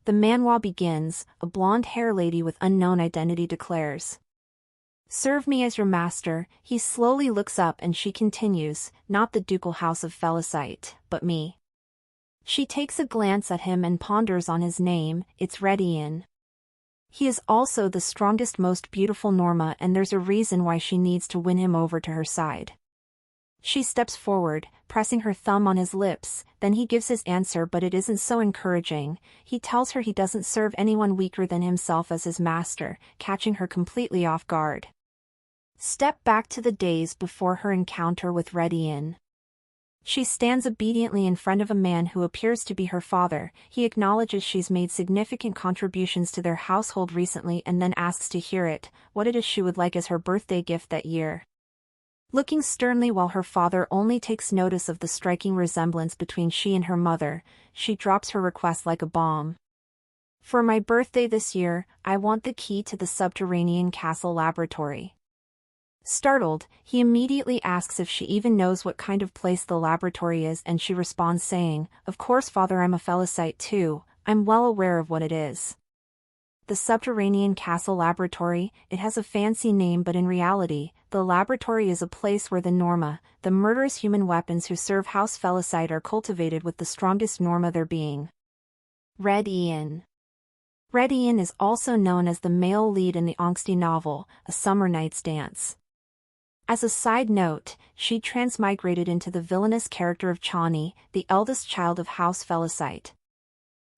The manhwa begins, a blonde-haired lady with unknown identity declares. Serve me as your master. He slowly looks up and she continues, not the ducal house of Felicite, but me. She takes a glance at him and ponders on his name, it's Readian. He is also the strongest, most beautiful Norma, and there's a reason why she needs to win him over to her side. She steps forward, pressing her thumb on his lips, then he gives his answer, but it isn't so encouraging. He tells her he doesn't serve anyone weaker than himself as his master, catching her completely off guard. Step back to the days before her encounter with Readian. She stands obediently in front of a man who appears to be her father. He acknowledges she's made significant contributions to their household recently and then asks to hear it, what it is she would like as her birthday gift that year. Looking sternly while her father only takes notice of the striking resemblance between she and her mother, she drops her request like a bomb. For my birthday this year, I want the key to the subterranean castle laboratory. Startled, he immediately asks if she even knows what kind of place the laboratory is, and she responds saying, "Of course, father, I'm a Felicite too, I'm well aware of what it is." The subterranean castle laboratory, it has a fancy name, but in reality, the laboratory is a place where the Norma, the murderous human weapons who serve House Felicite, are cultivated with the strongest Norma there being. Readian. Readian is also known as the male lead in the angsty novel, A Summer Night's Dance. As a side note, she transmigrated into the villainous character of Chani, the eldest child of House Felicite.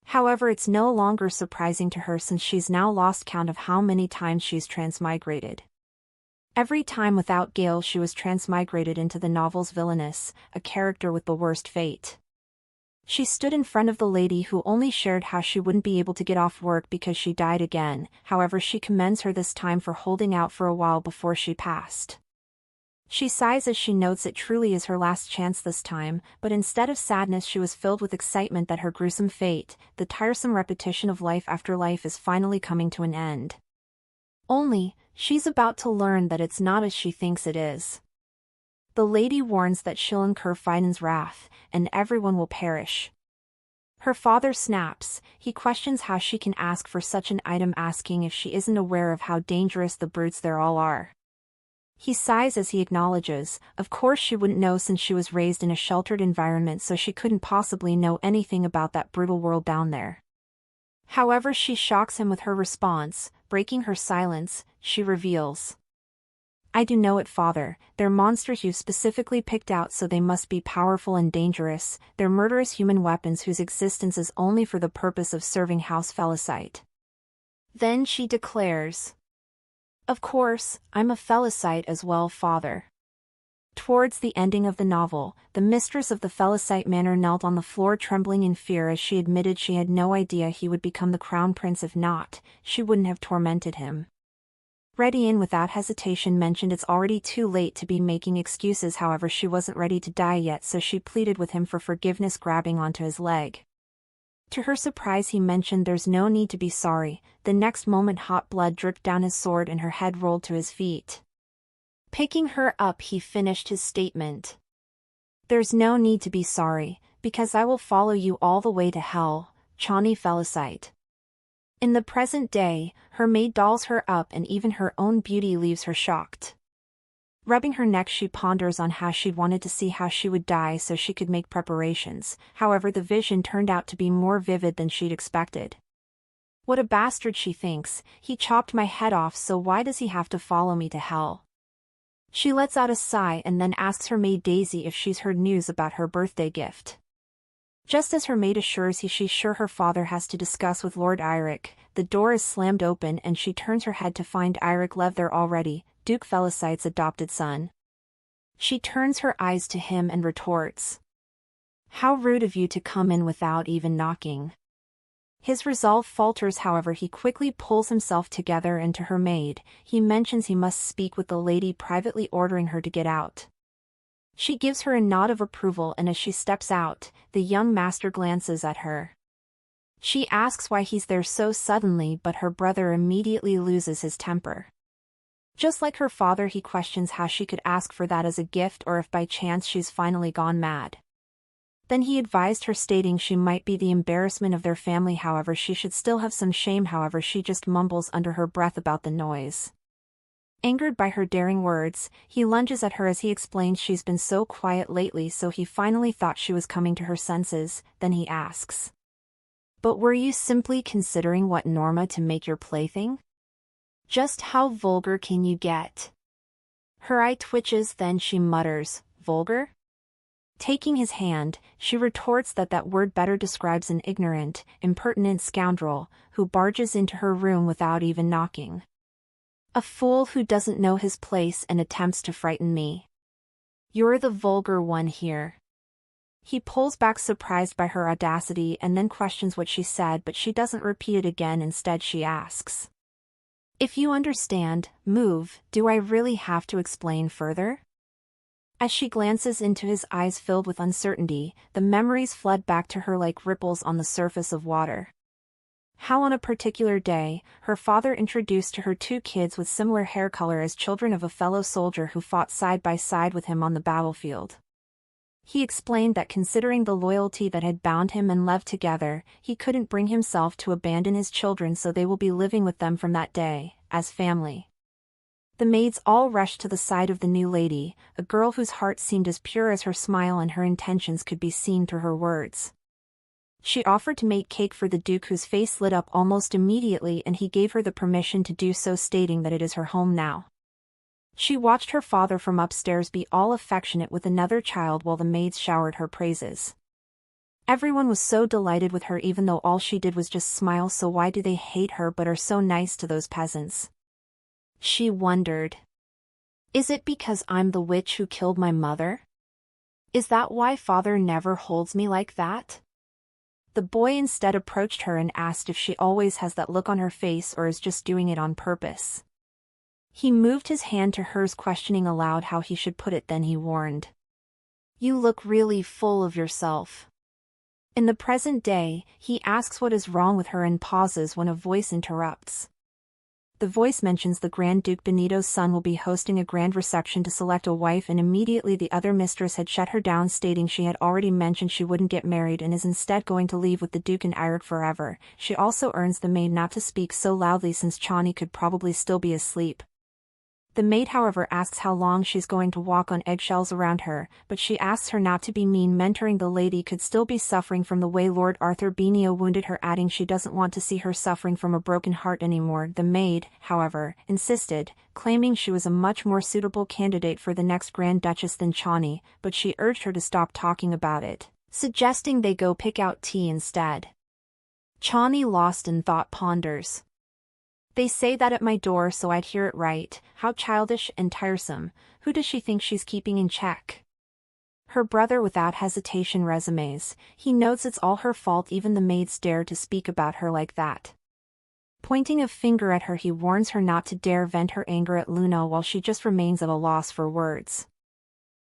However, it's no longer surprising to her since she's now lost count of how many times she's transmigrated. Every time without Gale she was transmigrated into the novel's Villainess, a character with the worst fate. She stood in front of the lady who only shared how she wouldn't be able to get off work because she died again. However, she commends her this time for holding out for a while before she passed. She sighs as she notes it truly is her last chance this time, but instead of sadness she was filled with excitement that her gruesome fate, the tiresome repetition of life after life, is finally coming to an end. Only, she's about to learn that it's not as she thinks it is. The lady warns that she'll incur Fiden's wrath, and everyone will perish. Her father snaps. He questions how she can ask for such an item, asking if she isn't aware of how dangerous the brutes there all are. He sighs as he acknowledges, of course she wouldn't know since she was raised in a sheltered environment, so she couldn't possibly know anything about that brutal world down there. However, she shocks him with her response. Breaking her silence, she reveals. I do know it, father. They're monsters you've specifically picked out, so they must be powerful and dangerous. They're murderous human weapons whose existence is only for the purpose of serving House Felicite. Then she declares. Of course, I'm a Felicite as well, father. Towards the ending of the novel, the mistress of the Felicite manor knelt on the floor trembling in fear as she admitted she had no idea he would become the crown prince. If not, she wouldn't have tormented him. Readian without hesitation mentioned it's already too late to be making excuses. However, she wasn't ready to die yet, so she pleaded with him for forgiveness, grabbing onto his leg. To her surprise, he mentioned there's no need to be sorry. The next moment hot blood dripped down his sword and her head rolled to his feet. Picking her up, he finished his statement. There's no need to be sorry, because I will follow you all the way to hell, Chani Felicite. In the present day, her maid dolls her up and even her own beauty leaves her shocked. Rubbing her neck, she ponders on how she'd wanted to see how she would die so she could make preparations. However, the vision turned out to be more vivid than she'd expected. What a bastard, she thinks. He chopped my head off, so why does he have to follow me to hell? She lets out a sigh and then asks her maid Daisy if she's heard news about her birthday gift. Just as her maid assures she's sure her father has to discuss with Lord Eirik, the door is slammed open and she turns her head to find Eirik Lev there already, Duke Felicite's adopted son. She turns her eyes to him and retorts. How rude of you to come in without even knocking. His resolve falters, however he quickly pulls himself together, and to her maid, he mentions he must speak with the lady privately, ordering her to get out. She gives her a nod of approval, and as she steps out, the young master glances at her. She asks why he's there so suddenly, but her brother immediately loses his temper. Just like her father, he questions how she could ask for that as a gift, or if by chance she's finally gone mad. Then he advised her, stating she might be the embarrassment of their family, however she should still have some shame. However, she just mumbles under her breath about the noise. Angered by her daring words, he lunges at her as he explains she's been so quiet lately, so he finally thought she was coming to her senses. Then he asks, "But were you simply considering what Norma to make your plaything? Just how vulgar can you get?" Her eye twitches, then she mutters, "Vulgar?" Taking his hand, she retorts that that word better describes an ignorant, impertinent scoundrel, who barges into her room without even knocking. "A fool who doesn't know his place and attempts to frighten me. You're the vulgar one here." He pulls back, surprised by her audacity, and then questions what she said, but she doesn't repeat it again. Instead she asks, "If you understand, move. Do I really have to explain further?" As she glances into his eyes filled with uncertainty, the memories flood back to her like ripples on the surface of water. How on a particular day, her father introduced to her 2 kids with similar hair color as children of a fellow soldier who fought side by side with him on the battlefield. He explained that considering the loyalty that had bound him and Lev together, he couldn't bring himself to abandon his children, so they will be living with them from that day, as family. The maids all rushed to the side of the new lady, a girl whose heart seemed as pure as her smile, and her intentions could be seen through her words. She offered to make cake for the Duke, whose face lit up almost immediately, and he gave her the permission to do so, stating that it is her home now. She watched her father from upstairs be all affectionate with another child while the maids showered her praises. Everyone was so delighted with her, even though all she did was just smile. So why do they hate her but are so nice to those peasants? She wondered. Is it because I'm the witch who killed my mother? Is that why father never holds me like that? The boy instead approached her and asked if she always has that look on her face or is just doing it on purpose. He moved his hand to hers, questioning aloud how he should put it. Then he warned, "You look really full of yourself." In the present day, he asks what is wrong with her and pauses when a voice interrupts. The voice mentions the Grand Duke Benito's son will be hosting a grand reception to select a wife, and immediately the other mistress had shut her down, stating she had already mentioned she wouldn't get married and is instead going to leave with the Duke and Eric forever. She also earns the maid not to speak so loudly since Chani could probably still be asleep. The maid, however, asks how long she's going to walk on eggshells around her, but she asks her not to be mean, mentoring the lady could still be suffering from the way Lord Arthur Benio wounded her, adding she doesn't want to see her suffering from a broken heart anymore. The maid, however, insisted, claiming she was a much more suitable candidate for the next Grand Duchess than Chani, but she urged her to stop talking about it, suggesting they go pick out tea instead. Chani, lost in thought, ponders. They say that at my door, so I'd hear it right. How childish and tiresome. Who does she think she's keeping in check? Her brother without hesitation resumes. He notes it's all her fault, even the maids dare to speak about her like that. Pointing a finger at her, he warns her not to dare vent her anger at Luna, while she just remains at a loss for words.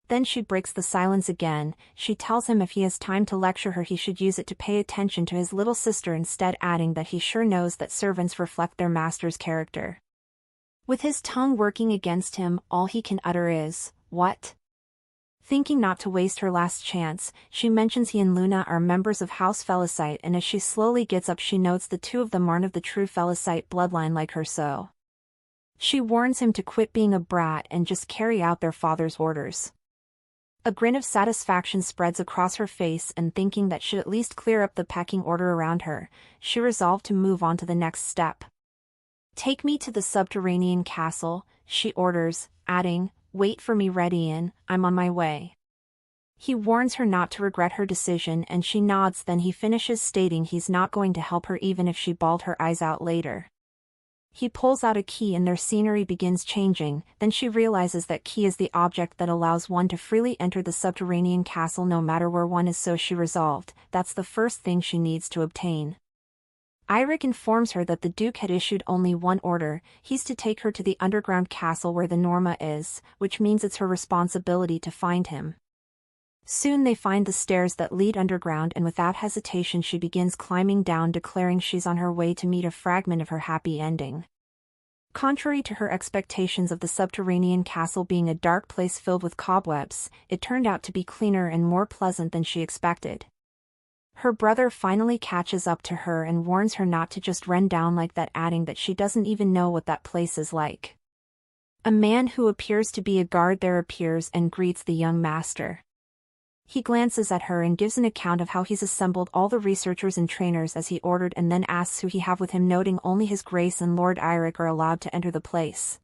Then she breaks the silence again. She tells him if he has time to lecture her, he should use it to pay attention to his little sister instead, adding that he sure knows that servants reflect their master's character. With his tongue working against him, all he can utter is, "What?" Thinking not to waste her last chance, she mentions he and Luna are members of House Felicite, and as she slowly gets up, she notes the 2 of them aren't of the true Felicite bloodline like her, so she warns him to quit being a brat and just carry out their father's orders. A grin of satisfaction spreads across her face, and thinking that should at least clear up the pecking order around her, she resolved to move on to the next step. "Take me to the subterranean castle," she orders, adding, "Wait for me, Readian, I'm on my way." He warns her not to regret her decision, and she nods. Then he finishes, stating he's not going to help her even if she bawled her eyes out later. He pulls out a key and their scenery begins changing. Then she realizes that key is the object that allows one to freely enter the subterranean castle no matter where one is, so she resolved that's the first thing she needs to obtain. Eirik informs her that the Duke had issued only one order. He's to take her to the underground castle where the Norma is, which means it's her responsibility to find him. Soon they find the stairs that lead underground, and without hesitation she begins climbing down, declaring she's on her way to meet a fragment of her happy ending. Contrary to her expectations of the subterranean castle being a dark place filled with cobwebs, it turned out to be cleaner and more pleasant than she expected. Her brother finally catches up to her and warns her not to just run down like that, adding that she doesn't even know what that place is like. A man who appears to be a guard there appears and greets the young master. He glances at her and gives an account of how he's assembled all the researchers and trainers as he ordered, and then asks who he have with him, noting only His Grace and Lord Eirik are allowed to enter the place.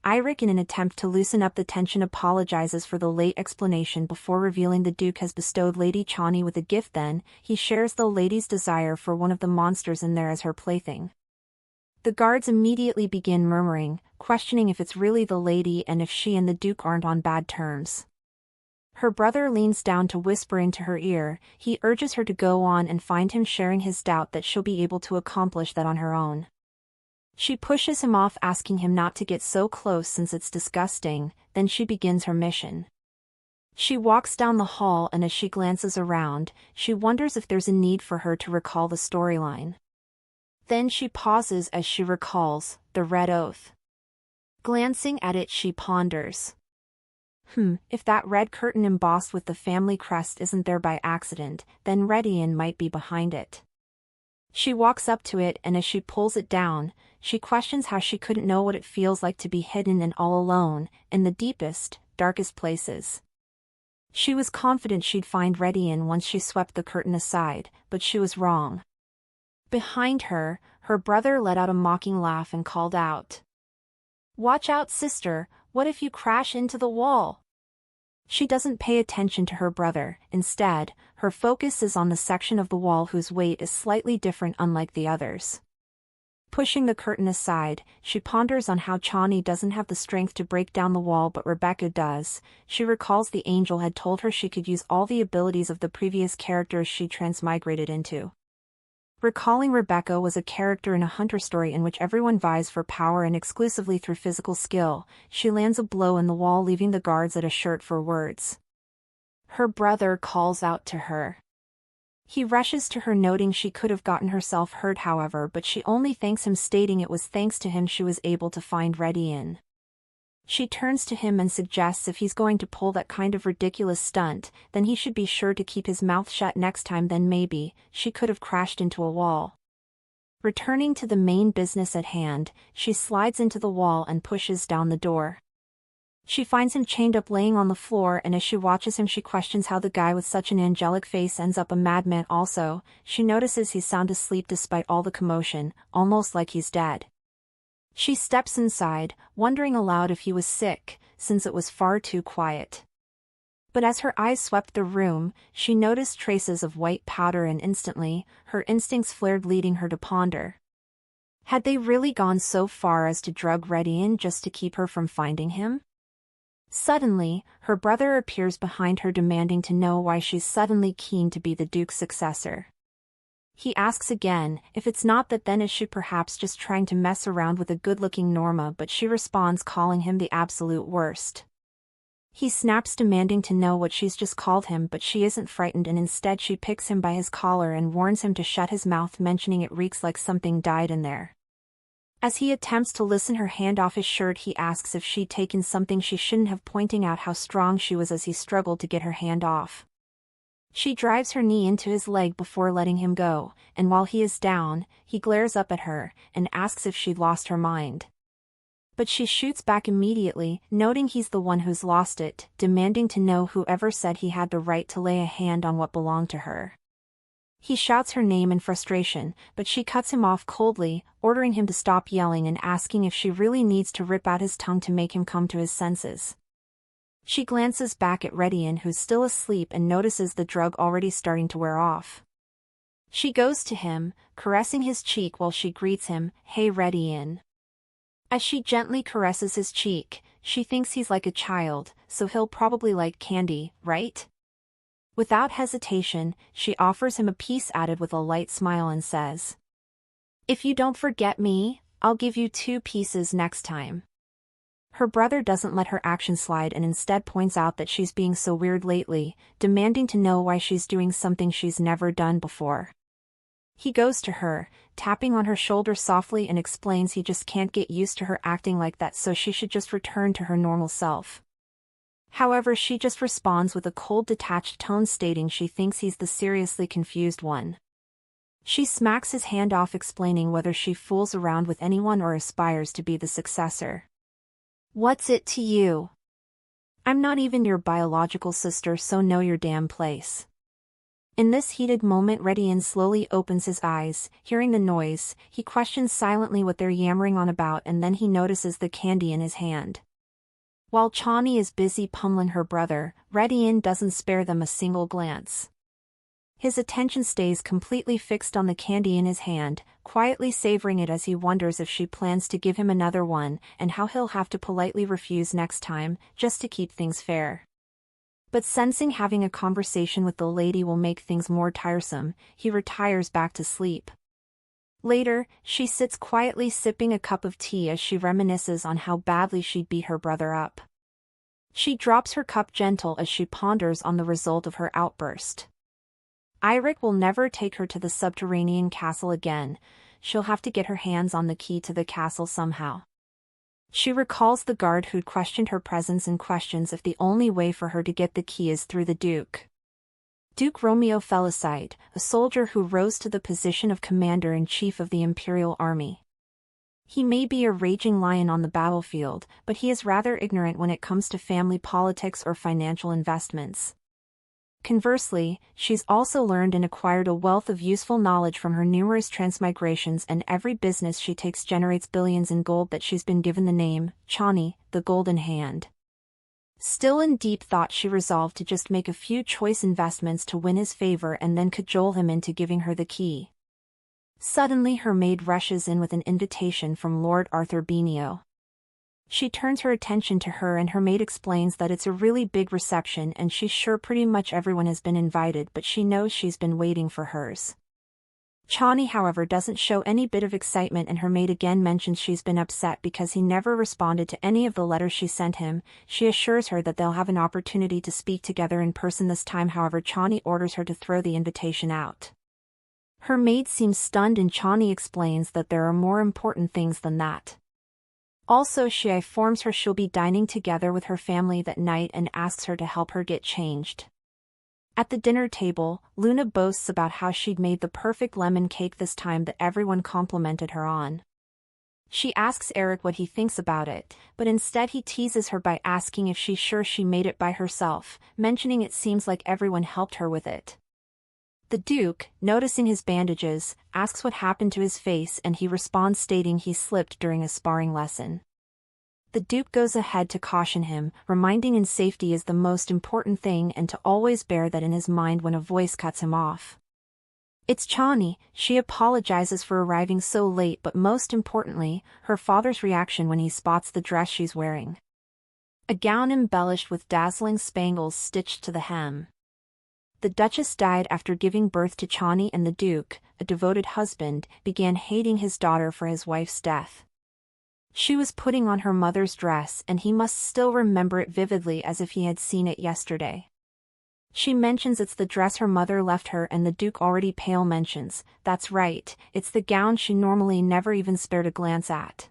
Eirik, in an attempt to loosen up the tension, apologizes for the late explanation before revealing the Duke has bestowed Lady Chani with a gift. Then, he shares the lady's desire for one of the monsters in there as her plaything. The guards immediately begin murmuring, questioning if it's really the lady and if she and the Duke aren't on bad terms. Her brother leans down to whisper into her ear. He urges her to go on and find him, sharing his doubt that she'll be able to accomplish that on her own. She pushes him off, asking him not to get so close since it's disgusting. Then she begins her mission. She walks down the hall, and as she glances around, she wonders if there's a need for her to recall the storyline. Then she pauses as she recalls the Red Oath. Glancing at it, she ponders. If that red curtain embossed with the family crest isn't there by accident, then Readian might be behind it. She walks up to it, and as she pulls it down, she questions how she couldn't know what it feels like to be hidden and all alone, in the deepest, darkest places. She was confident she'd find Readian once she swept the curtain aside, but she was wrong. Behind her, her brother let out a mocking laugh and called out, "Watch out, sister, what if you crash into the wall?" She doesn't pay attention to her brother. Instead, her focus is on the section of the wall whose weight is slightly different, unlike the others. Pushing the curtain aside, she ponders on how Chani doesn't have the strength to break down the wall, but Rebecca does. She recalls the angel had told her she could use all the abilities of the previous characters she transmigrated into. Recalling Rebecca was a character in a hunter story in which everyone vies for power and exclusively through physical skill, she lands a blow in the wall, leaving the guards at a shirt for words. Her brother calls out to her. He rushes to her, noting she could have gotten herself hurt, however, but she only thanks him, stating it was thanks to him she was able to find Readian. She turns to him and suggests if he's going to pull that kind of ridiculous stunt, then he should be sure to keep his mouth shut next time. Then maybe she could have crashed into a wall. Returning to the main business at hand, she slides into the wall and pushes down the door. She finds him chained up, laying on the floor, and as she watches him, she questions how the guy with such an angelic face ends up a madman. Also, she notices he's sound asleep despite all the commotion, almost like he's dead. She steps inside, wondering aloud if he was sick, since it was far too quiet. But as her eyes swept the room, she noticed traces of white powder, and instantly, her instincts flared, leading her to ponder. Had they really gone so far as to drug Readian just to keep her from finding him? Suddenly, her brother appears behind her, demanding to know why she's suddenly keen to be the Duke's successor. He asks again if it's not that, then is she perhaps just trying to mess around with a good-looking Norma, but she responds, calling him the absolute worst. He snaps, demanding to know what she's just called him, but she isn't frightened, and instead she picks him by his collar and warns him to shut his mouth, mentioning it reeks like something died in there. As he attempts to listen her hand off his shirt, he asks if she'd taken something she shouldn't have, pointing out how strong she was as he struggled to get her hand off. She drives her knee into his leg before letting him go, and while he is down, he glares up at her and asks if she'd lost her mind. But she shoots back immediately, noting he's the one who's lost it, demanding to know whoever said he had the right to lay a hand on what belonged to her. He shouts her name in frustration, but she cuts him off coldly, ordering him to stop yelling and asking if she really needs to rip out his tongue to make him come to his senses. She glances back at Readian, who's still asleep, and notices the drug already starting to wear off. She goes to him, caressing his cheek while she greets him, "Hey Readian." As she gently caresses his cheek, she thinks he's like a child, so he'll probably like candy, right? Without hesitation, she offers him a piece, added with a light smile, and says, "If you don't forget me, I'll give you 2 pieces next time." Her brother doesn't let her action slide and instead points out that she's being so weird lately, demanding to know why she's doing something she's never done before. He goes to her, tapping on her shoulder softly and explains he just can't get used to her acting like that, so she should just return to her normal self. However, she just responds with a cold, detached tone stating she thinks he's the seriously confused one. She smacks his hand off, explaining whether she fools around with anyone or aspires to be the successor. "What's it to you? I'm not even your biological sister, so know your damn place." In this heated moment, Readian slowly opens his eyes. Hearing the noise, he questions silently what they're yammering on about, and then he notices the candy in his hand. While Chani is busy pummeling her brother, Readian doesn't spare them a single glance. His attention stays completely fixed on the candy in his hand, quietly savoring it as he wonders if she plans to give him another one, and how he'll have to politely refuse next time, just to keep things fair. But sensing having a conversation with the lady will make things more tiresome, he retires back to sleep. Later, she sits quietly sipping a cup of tea as she reminisces on how badly she'd beat her brother up. She drops her cup gentle as she ponders on the result of her outburst. Eirik will never take her to the subterranean castle again. She'll have to get her hands on the key to the castle somehow. She recalls the guard who'd questioned her presence and questions if the only way for her to get the key is through the Duke. Duke Romeo Felicite, a soldier who rose to the position of commander-in-chief of the Imperial army. He may be a raging lion on the battlefield, but he is rather ignorant when it comes to family politics or financial investments. Conversely, she's also learned and acquired a wealth of useful knowledge from her numerous transmigrations, and every business she takes generates billions in gold that she's been given the name, Chani, the Golden Hand. Still in deep thought, she resolved to just make a few choice investments to win his favor and then cajole him into giving her the key. Suddenly her maid rushes in with an invitation from Lord Arthur Benio. She turns her attention to her and her maid explains that it's a really big reception and she's sure pretty much everyone has been invited, but she knows she's been waiting for hers. Chani, however, doesn't show any bit of excitement, and her maid again mentions she's been upset because he never responded to any of the letters she sent him. She assures her that they'll have an opportunity to speak together in person this time. However, Chani orders her to throw the invitation out. Her maid seems stunned and Chani explains that there are more important things than that. Also, she informs her she'll be dining together with her family that night and asks her to help her get changed. At the dinner table, Luna boasts about how she'd made the perfect lemon cake this time that everyone complimented her on. She asks Eric what he thinks about it, but instead he teases her by asking if she's sure she made it by herself, mentioning it seems like everyone helped her with it. The Duke, noticing his bandages, asks what happened to his face, and he responds stating he slipped during a sparring lesson. The Duke goes ahead to caution him, reminding him safety is the most important thing and to always bear that in his mind when a voice cuts him off. It's Chani. She apologizes for arriving so late, but most importantly, her father's reaction when he spots the dress she's wearing. A gown embellished with dazzling spangles stitched to the hem. The Duchess died after giving birth to Chani, and the Duke, a devoted husband, began hating his daughter for his wife's death. She was putting on her mother's dress and he must still remember it vividly as if he had seen it yesterday. She mentions it's the dress her mother left her, and the Duke, already pale, mentions, that's right, it's the gown she normally never even spared a glance at.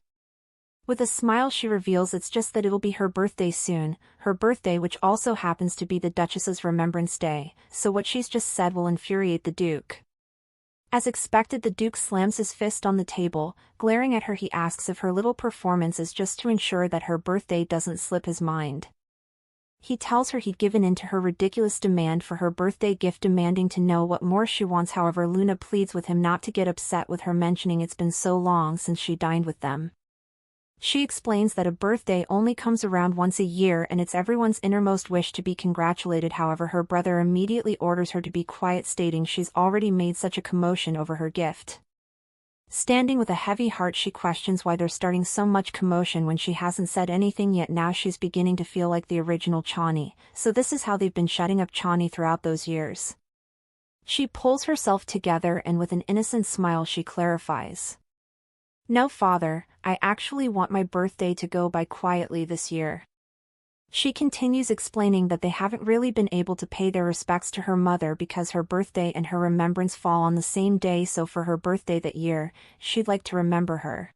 With a smile she reveals it's just that it'll be her birthday soon, her birthday which also happens to be the Duchess's Remembrance Day, so what she's just said will infuriate the Duke. As expected, the Duke slams his fist on the table. Glaring at her, he asks if her little performance is just to ensure that her birthday doesn't slip his mind. He tells her he'd given in to her ridiculous demand for her birthday gift, demanding to know what more she wants. However, Luna pleads with him not to get upset with her, mentioning it's been so long since she dined with them. She explains that a birthday only comes around once a year and it's everyone's innermost wish to be congratulated. However, her brother immediately orders her to be quiet, stating she's already made such a commotion over her gift. Standing with a heavy heart, she questions why they're starting so much commotion when she hasn't said anything yet. Now she's beginning to feel like the original Chani, so this is how they've been shutting up Chani throughout those years. She pulls herself together and with an innocent smile she clarifies. No, father, I actually want my birthday to go by quietly this year. She continues explaining that they haven't really been able to pay their respects to her mother because her birthday and her remembrance fall on the same day, so for her birthday that year, she'd like to remember her.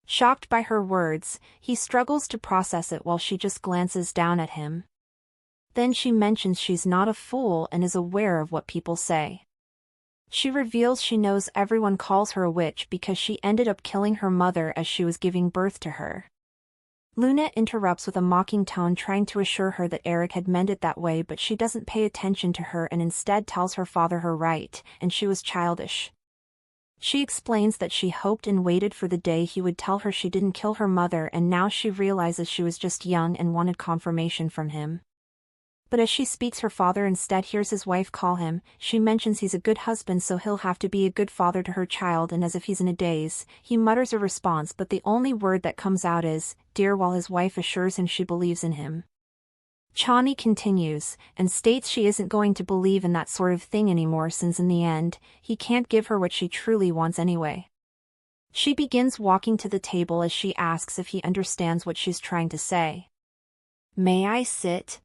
Shocked by her words, he struggles to process it while she just glances down at him. Then she mentions she's not a fool and is aware of what people say. She reveals she knows everyone calls her a witch because she ended up killing her mother as she was giving birth to her. Luna interrupts with a mocking tone, trying to assure her that Eric had meant it that way, but she doesn't pay attention to her and instead tells her father her right, and she was childish. She explains that she hoped and waited for the day he would tell her she didn't kill her mother, and now she realizes she was just young and wanted confirmation from him. But as she speaks, her father instead hears his wife call him. She mentions he's a good husband, so he'll have to be a good father to her child, and as if he's in a daze, he mutters a response, but the only word that comes out is, "dear," while his wife assures him she believes in him. Chani continues, and states she isn't going to believe in that sort of thing anymore since in the end, he can't give her what she truly wants anyway. She begins walking to the table as she asks if he understands what she's trying to say. "May I sit?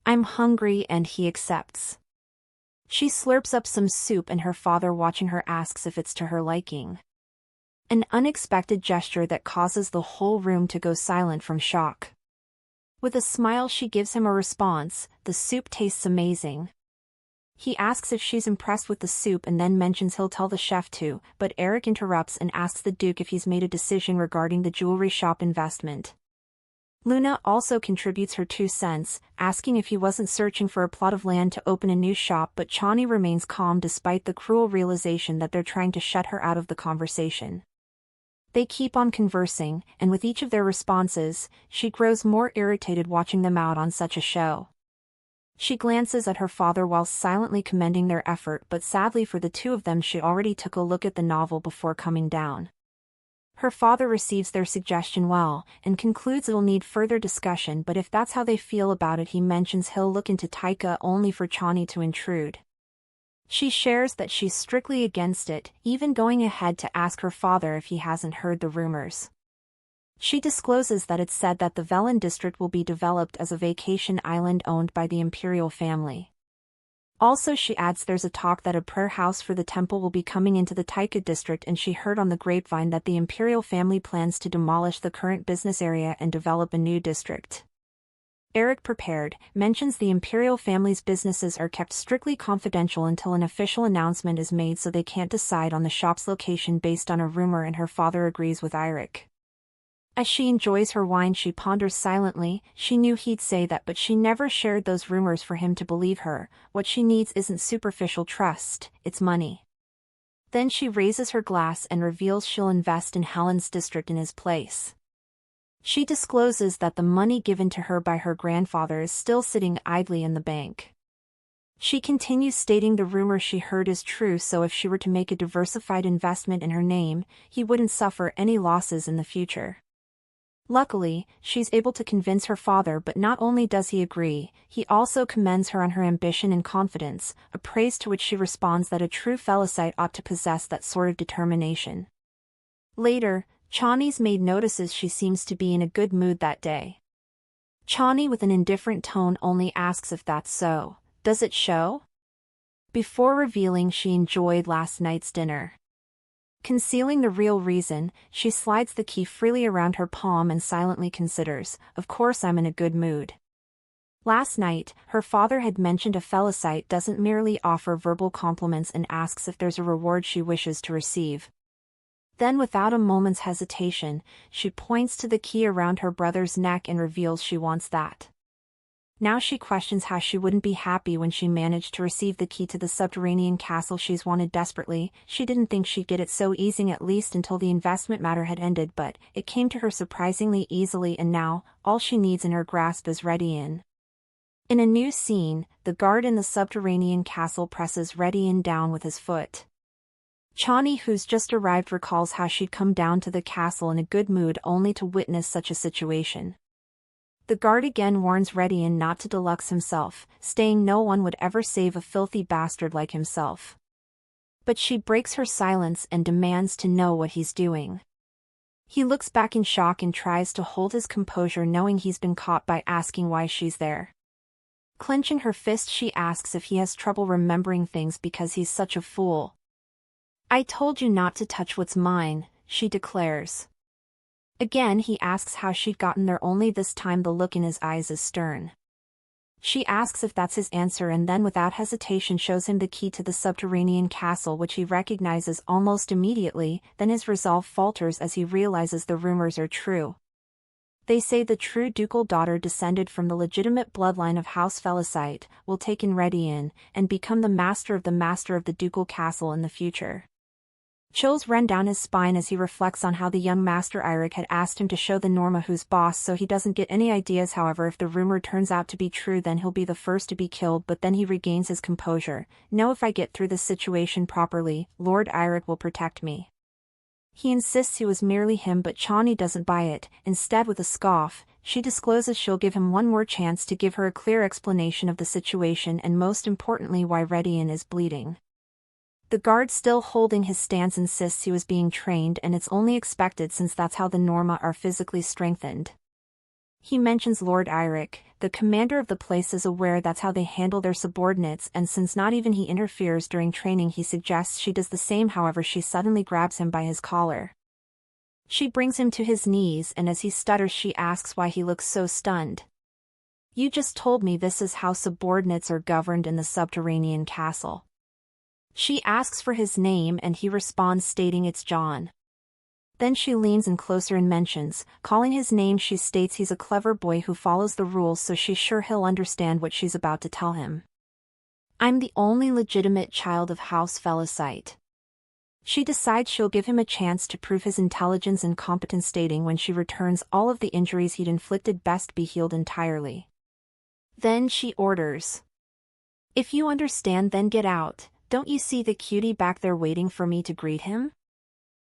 I'm hungry," and he accepts. She slurps up some soup and her father, watching her, asks if it's to her liking. An unexpected gesture that causes the whole room to go silent from shock. With a smile she gives him a response, "The soup tastes amazing." He asks if she's impressed with the soup and then mentions he'll tell the chef too, but Eric interrupts and asks the Duke if he's made a decision regarding the jewelry shop investment. Luna also contributes her 2 cents, asking if he wasn't searching for a plot of land to open a new shop, but Chani remains calm despite the cruel realization that they're trying to shut her out of the conversation. They keep on conversing, and with each of their responses, she grows more irritated watching them out on such a show. She glances at her father while silently commending their effort, but sadly for the two of them she already took a look at the novel before coming down. Her father receives their suggestion well, and concludes it'll need further discussion, but if that's how they feel about it, he mentions he'll look into Taika, only for Chani to intrude. She shares that she's strictly against it, even going ahead to ask her father if he hasn't heard the rumors. She discloses that it's said that the VILLAINESS district will be developed as a vacation island owned by the Imperial family. Also, she adds there's a talk that a prayer house for the temple will be coming into the Taika district, and she heard on the grapevine that the Imperial family plans to demolish the current business area and develop a new district. Eric, prepared, mentions the Imperial family's businesses are kept strictly confidential until an official announcement is made, so they can't decide on the shop's location based on a rumor, and her father agrees with Eric. As she enjoys her wine she ponders silently. She knew he'd say that, but she never shared those rumors for him to believe her. What she needs isn't superficial trust, it's money. Then she raises her glass and reveals she'll invest in Helen's district in his place. She discloses that the money given to her by her grandfather is still sitting idly in the bank. She continues, stating the rumor she heard is true, so if she were to make a diversified investment in her name, he wouldn't suffer any losses in the future. Luckily, she's able to convince her father, but not only does he agree, he also commends her on her ambition and confidence, a praise to which she responds that a true Felicite ought to possess that sort of determination. Later, Chani's maid notices she seems to be in a good mood that day. Chani, with an indifferent tone, only asks if that's so. Does it show? Before revealing she enjoyed last night's dinner. Concealing the real reason, she slides the key freely around her palm and silently considers, "Of course I'm in a good mood." Last night, her father had mentioned a Felicite doesn't merely offer verbal compliments and asks if there's a reward she wishes to receive. Then, without a moment's hesitation, she points to the key around her brother's neck and reveals she wants that. Now she questions how she wouldn't be happy when she managed to receive the key to the subterranean castle she's wanted desperately. She didn't think she'd get it so easy, at least until the investment matter had ended, but it came to her surprisingly easily, and now, all she needs in her grasp is Readian. In a new scene, the guard in the subterranean castle presses Readian down with his foot. Chani, who's just arrived, recalls how she'd come down to the castle in a good mood only to witness such a situation. The guard again warns Readian not to deluxe himself, saying no one would ever save a filthy bastard like himself. But she breaks her silence and demands to know what he's doing. He looks back in shock and tries to hold his composure knowing he's been caught by asking why she's there. Clenching her fist, she asks if he has trouble remembering things because he's such a fool. "I told you not to touch what's mine," she declares. Again he asks how she'd gotten there, only this time the look in his eyes is stern. She asks if that's his answer and then without hesitation shows him the key to the subterranean castle, which he recognizes almost immediately. Then his resolve falters as he realizes the rumors are true. They say the true ducal daughter, descended from the legitimate bloodline of House Felicite, will take in Readian and become the master of the ducal castle in the future. Chills run down his spine as he reflects on how the young Master Eirik had asked him to show the Norma who's boss, so he doesn't get any ideas. However, if the rumor turns out to be true, then he'll be the first to be killed, but then he regains his composure. "No, if I get through this situation properly, Lord Eirik will protect me." He insists he was merely him, but Chani doesn't buy it. Instead, with a scoff, she discloses she'll give him one more chance to give her a clear explanation of the situation and most importantly why Readian is bleeding. The guard, still holding his stance, insists he was being trained, and it's only expected since that's how the Norma are physically strengthened. He mentions Lord Eirik, the commander of the place, is aware that's how they handle their subordinates, and since not even he interferes during training, he suggests she does the same. However, she suddenly grabs him by his collar. She brings him to his knees, and as he stutters she asks why he looks so stunned. "You just told me this is how subordinates are governed in the subterranean castle." She asks for his name and he responds stating it's John. Then she leans in closer and mentions, calling his name, she states he's a clever boy who follows the rules, so she's sure he'll understand what she's about to tell him. "I'm the only legitimate child of House Felicite." She decides she'll give him a chance to prove his intelligence and competence, stating when she returns all of the injuries he'd inflicted best be healed entirely. Then she orders, "If you understand, then get out. Don't you see the cutie back there waiting for me to greet him?"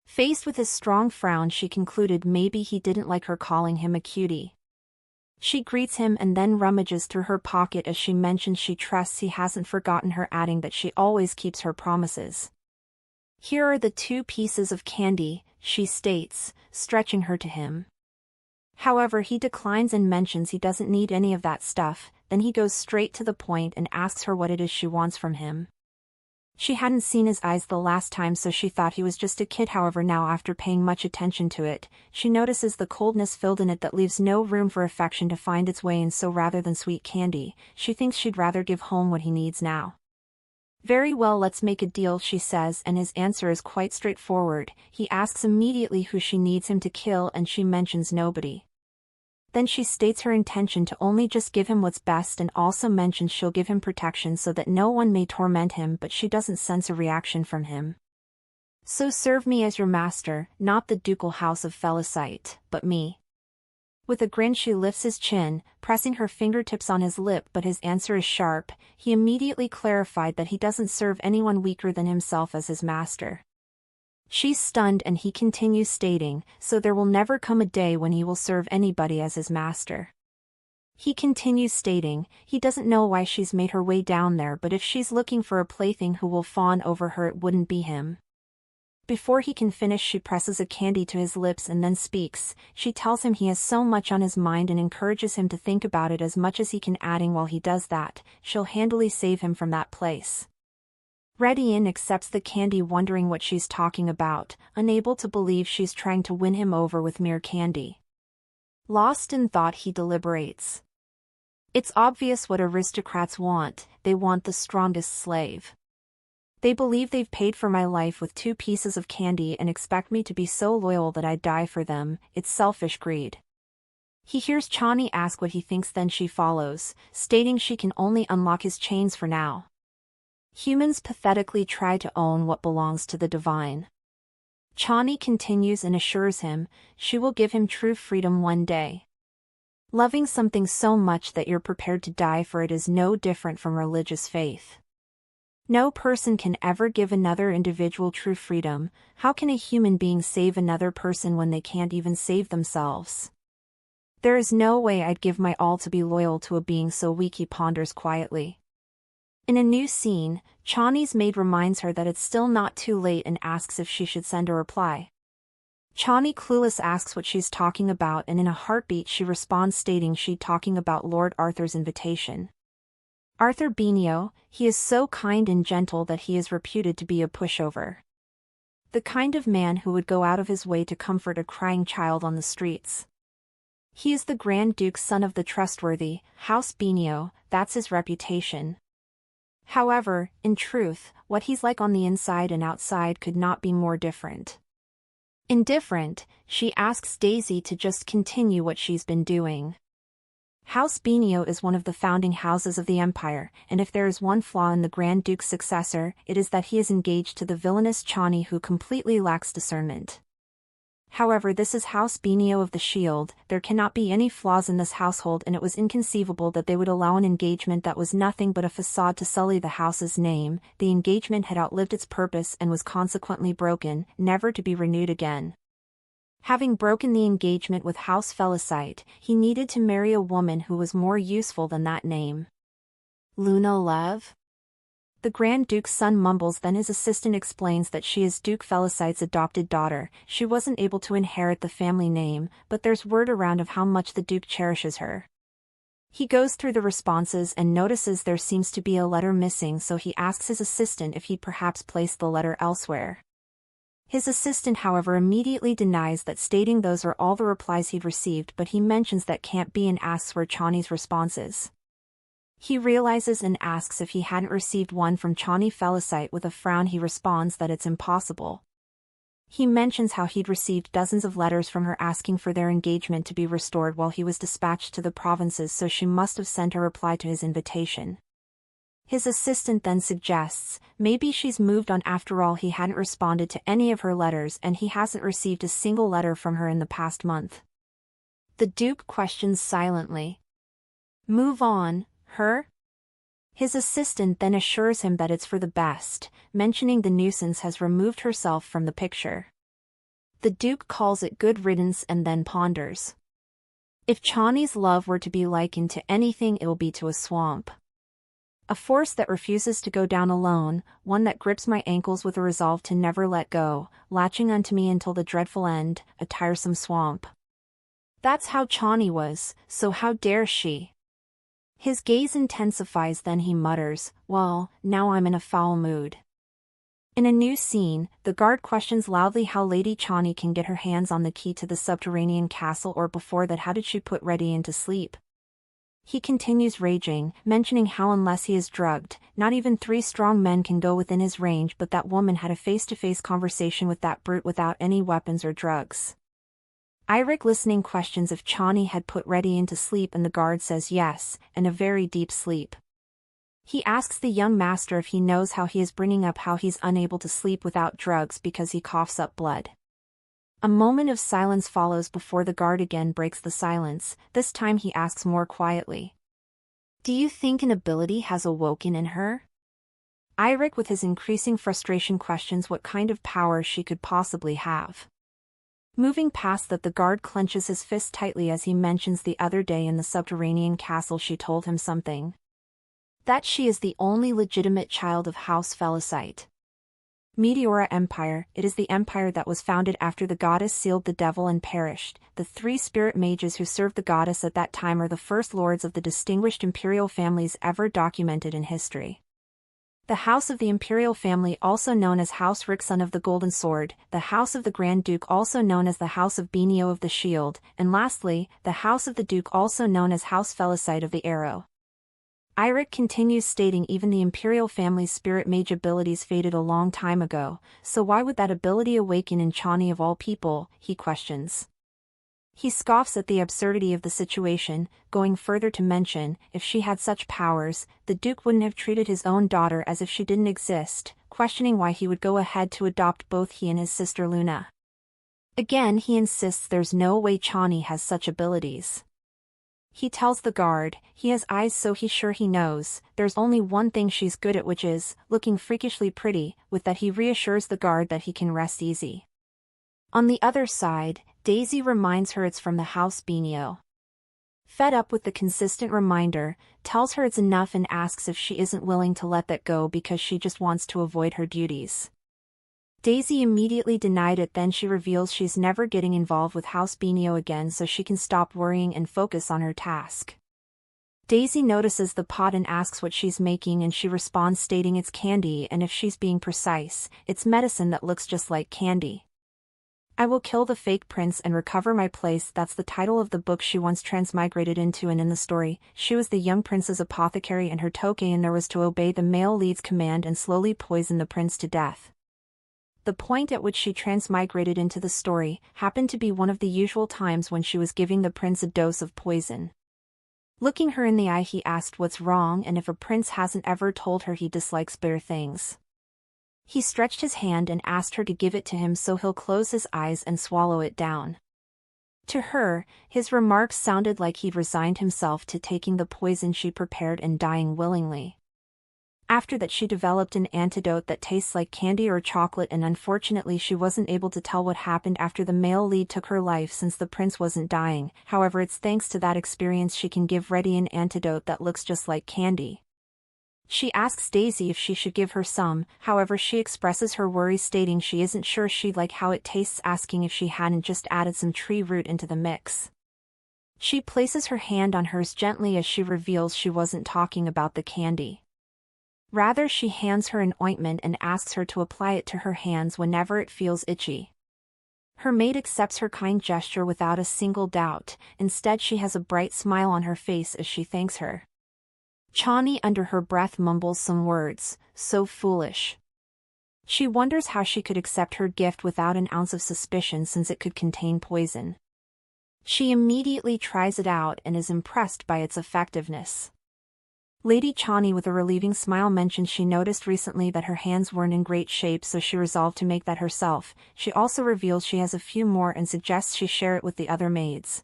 Faced with his strong frown, she concluded maybe he didn't like her calling him a cutie. She greets him and then rummages through her pocket as she mentions she trusts he hasn't forgotten her, adding that she always keeps her promises. "Here are the 2 pieces of candy," she states, stretching her to him. However, he declines and mentions he doesn't need any of that stuff. Then he goes straight to the point and asks her what it is she wants from him. She hadn't seen his eyes the last time, so she thought he was just a kid. However, now after paying much attention to it, she notices the coldness filled in it that leaves no room for affection to find its way in, so rather than sweet candy, she thinks she'd rather give home what he needs now. "Very well, let's make a deal," she says, and his answer is quite straightforward. He asks immediately who she needs him to kill and she mentions nobody. Then she states her intention to only just give him what's best and also mentions she'll give him protection so that no one may torment him, but she doesn't sense a reaction from him. "So serve me as your master, not the ducal house of Felicite, but me." With a grin she lifts his chin, pressing her fingertips on his lip, but his answer is sharp. He immediately clarified that he doesn't serve anyone weaker than himself as his master. She's stunned and he continues stating, "So there will never come a day when he will serve anybody as his master." He continues stating, he doesn't know why she's made her way down there, but if she's looking for a plaything who will fawn over her, it wouldn't be him. Before he can finish, she presses a candy to his lips and then speaks. She tells him he has so much on his mind and encourages him to think about it as much as he can, adding while he does that, she'll handily save him from that place. Readian accepts the candy, wondering what she's talking about, unable to believe she's trying to win him over with mere candy. Lost in thought, he deliberates. It's obvious what aristocrats want. They want the strongest slave. They believe they've paid for my life with 2 pieces of candy and expect me to be so loyal that I'd die for them. It's selfish greed. He hears Chani ask what he thinks, then she follows, stating she can only unlock his chains for now. Humans pathetically try to own what belongs to the divine. Chani continues and assures him she will give him true freedom one day. Loving something so much that you're prepared to die for it is no different from religious faith. No person can ever give another individual true freedom. How can a human being save another person when they can't even save themselves? There is no way I'd give my all to be loyal to a being so weak, he ponders quietly. In a new scene, Chani's maid reminds her that it's still not too late and asks if she should send a reply. Chani clueless asks what she's talking about, and in a heartbeat she responds stating she's talking about Lord Arthur's invitation. Arthur Benio, he is so kind and gentle that he is reputed to be a pushover. The kind of man who would go out of his way to comfort a crying child on the streets. He is the Grand Duke's son of the trustworthy House Benio, that's his reputation. However, in truth, what he's like on the inside and outside could not be more different. Indifferent, she asks Daisy to just continue what she's been doing. House Benio is one of the founding houses of the Empire, and if there is one flaw in the Grand Duke's successor, it is that he is engaged to the villainous Chani who completely lacks discernment. However, this is House Benio of the Shield, there cannot be any flaws in this household, and it was inconceivable that they would allow an engagement that was nothing but a facade to sully the house's name. The engagement had outlived its purpose and was consequently broken, never to be renewed again. Having broken the engagement with House Felicite, he needed to marry a woman who was more useful than that name. Luna Lev? The Grand Duke's son mumbles, then his assistant explains that she is Duke Felicite's adopted daughter. She wasn't able to inherit the family name, but there's word around of how much the Duke cherishes her. He goes through the responses and notices there seems to be a letter missing, so he asks his assistant if he'd perhaps placed the letter elsewhere. His assistant however immediately denies that, stating those are all the replies he'd received, but he mentions that can't be and asks where Chani's response is. He realizes and asks if he hadn't received one from Chani Felicite. With a frown he responds that it's impossible. He mentions how he'd received dozens of letters from her asking for their engagement to be restored while he was dispatched to the provinces, so she must have sent a reply to his invitation. His assistant then suggests, maybe she's moved on after all. He hadn't responded to any of her letters and he hasn't received a single letter from her in the past month. The Duke questions silently. Move on, her? His assistant then assures him that it's for the best, mentioning the nuisance has removed herself from the picture. The Duke calls it good riddance and then ponders. If Chani's love were to be likened to anything, it will be to a swamp. A force that refuses to go down alone, one that grips my ankles with a resolve to never let go, latching onto me until the dreadful end, a tiresome swamp. That's how Chani was, so how dare she? His gaze intensifies, then he mutters, well, now I'm in a foul mood. In a new scene, the guard questions loudly how Lady Chani can get her hands on the key to the subterranean castle, or before that how did she put Readian to sleep? He continues raging, mentioning how unless he is drugged, not even 3 strong men can go within his range, but that woman had a face-to-face conversation with that brute without any weapons or drugs. Eirik listening questions if Chani had put Readian to sleep, and the guard says yes, and a very deep sleep. He asks the young master if he knows how he is bringing up how he's unable to sleep without drugs because he coughs up blood. A moment of silence follows before the guard again breaks the silence. This time he asks more quietly. Do you think an ability has awoken in her? Eirik with his increasing frustration questions what kind of power she could possibly have. Moving past that, the guard clenches his fist tightly as he mentions the other day in the subterranean castle she told him something. That she is the only legitimate child of House Felicite. Meteora Empire, it is the empire that was founded after the goddess sealed the devil and perished. The 3 spirit mages who served the goddess at that time are the first lords of the distinguished imperial families ever documented in history. The house of the Imperial family, also known as House Rick, son of the Golden Sword, the house of the Grand Duke, also known as the House of Benio of the Shield, and lastly, the house of the Duke, also known as House Felicite of the Arrow. Eirik continues stating even the Imperial family's spirit mage abilities faded a long time ago, so why would that ability awaken in Chani of all people, he questions. He scoffs at the absurdity of the situation, going further to mention, if she had such powers, the Duke wouldn't have treated his own daughter as if she didn't exist, questioning why he would go ahead to adopt both he and his sister Luna. Again he insists there's no way Chani has such abilities. He tells the guard, he has eyes so he's sure he knows, there's only one thing she's good at, which is, looking freakishly pretty. With that he reassures the guard that he can rest easy. On the other side, Daisy reminds her it's from the House Benio. Fed up with the consistent reminder, tells her it's enough and asks if she isn't willing to let that go because she just wants to avoid her duties. Daisy immediately denied it. Then she reveals she's never getting involved with House Benio again so she can stop worrying and focus on her task. Daisy notices the pot and asks what she's making, and she responds stating it's candy, and if she's being precise, it's medicine that looks just like candy. I will kill the fake prince and recover my place. That's the title of the book she once transmigrated into, and in the story, she was the young prince's apothecary and her token was to obey the male lead's command and slowly poison the prince to death. The point at which she transmigrated into the story happened to be one of the usual times when she was giving the prince a dose of poison. Looking her in the eye, he asked what's wrong and if a prince hasn't ever told her he dislikes bitter things. He stretched his hand and asked her to give it to him so he'll close his eyes and swallow it down. To her, his remarks sounded like he'd resigned himself to taking the poison she prepared and dying willingly. After that, she developed an antidote that tastes like candy or chocolate, and unfortunately she wasn't able to tell what happened after the male lead took her life since the prince wasn't dying. However, it's thanks to that experience she can give Readian an antidote that looks just like candy. She asks Daisy if she should give her some, however she expresses her worries stating she isn't sure she'd like how it tastes, asking if she hadn't just added some tree root into the mix. She places her hand on hers gently as she reveals she wasn't talking about the candy. Rather, she hands her an ointment and asks her to apply it to her hands whenever it feels itchy. Her maid accepts her kind gesture without a single doubt. Instead, she has a bright smile on her face as she thanks her. Chani under her breath mumbles some words, so foolish. She wonders how she could accept her gift without an ounce of suspicion since it could contain poison. She immediately tries it out and is impressed by its effectiveness. Lady Chani with a relieving smile mentions she noticed recently that her hands weren't in great shape, so she resolved to make that herself. She also reveals she has a few more and suggests she share it with the other maids.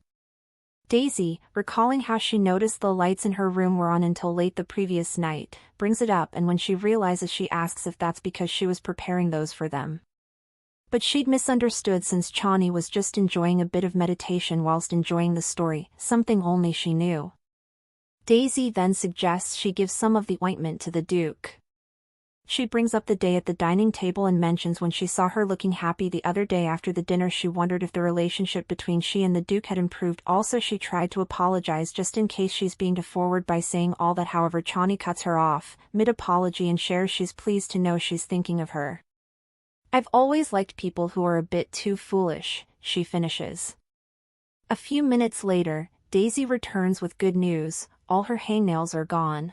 Daisy, recalling how she noticed the lights in her room were on until late the previous night, brings it up, and when she realizes, she asks if that's because she was preparing those for them. But she'd misunderstood since Chani was just enjoying a bit of meditation whilst enjoying the story, something only she knew. Daisy then suggests she give some of the ointment to the Duke. She brings up the day at the dining table and mentions when she saw her looking happy the other day after the dinner, she wondered if the relationship between she and the Duke had improved. Also, she tried to apologize just in case she's being too forward by saying all that. However, Chani cuts her off mid-apology and shares she's pleased to know she's thinking of her. I've always liked people who are a bit too foolish, she finishes. A few minutes later, Daisy returns with good news. All her hangnails are gone.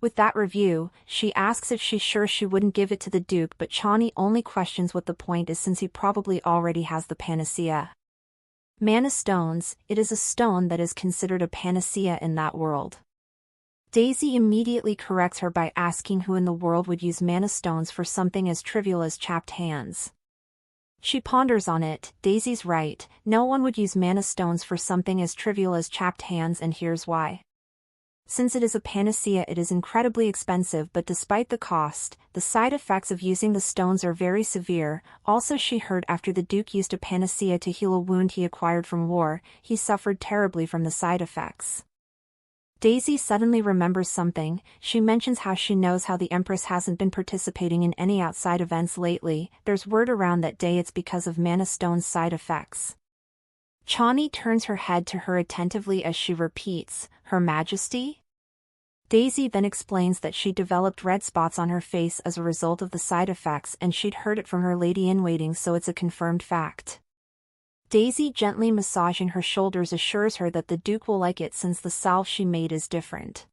With that review, she asks if she's sure she wouldn't give it to the Duke, but Chani only questions what the point is since he probably already has the panacea. Mana stones, it is a stone that is considered a panacea in that world. Daisy immediately corrects her by asking who in the world would use mana stones for something as trivial as chapped hands. She ponders on it. Daisy's right, no one would use mana stones for something as trivial as chapped hands, and here's why. Since it is a panacea, it is incredibly expensive, but despite the cost, the side effects of using the stones are very severe. Also, she heard after the Duke used a panacea to heal a wound he acquired from war, he suffered terribly from the side effects. Daisy suddenly remembers something. She mentions how she knows how the Empress hasn't been participating in any outside events lately. There's word around that day it's because of mana stone's side effects. Chani turns her head to her attentively as she repeats, Her Majesty? Daisy then explains that she developed red spots on her face as a result of the side effects, and she'd heard it from her lady-in-waiting, so it's a confirmed fact. Daisy, gently massaging her shoulders, assures her that the Duke will like it since the salve she made is different.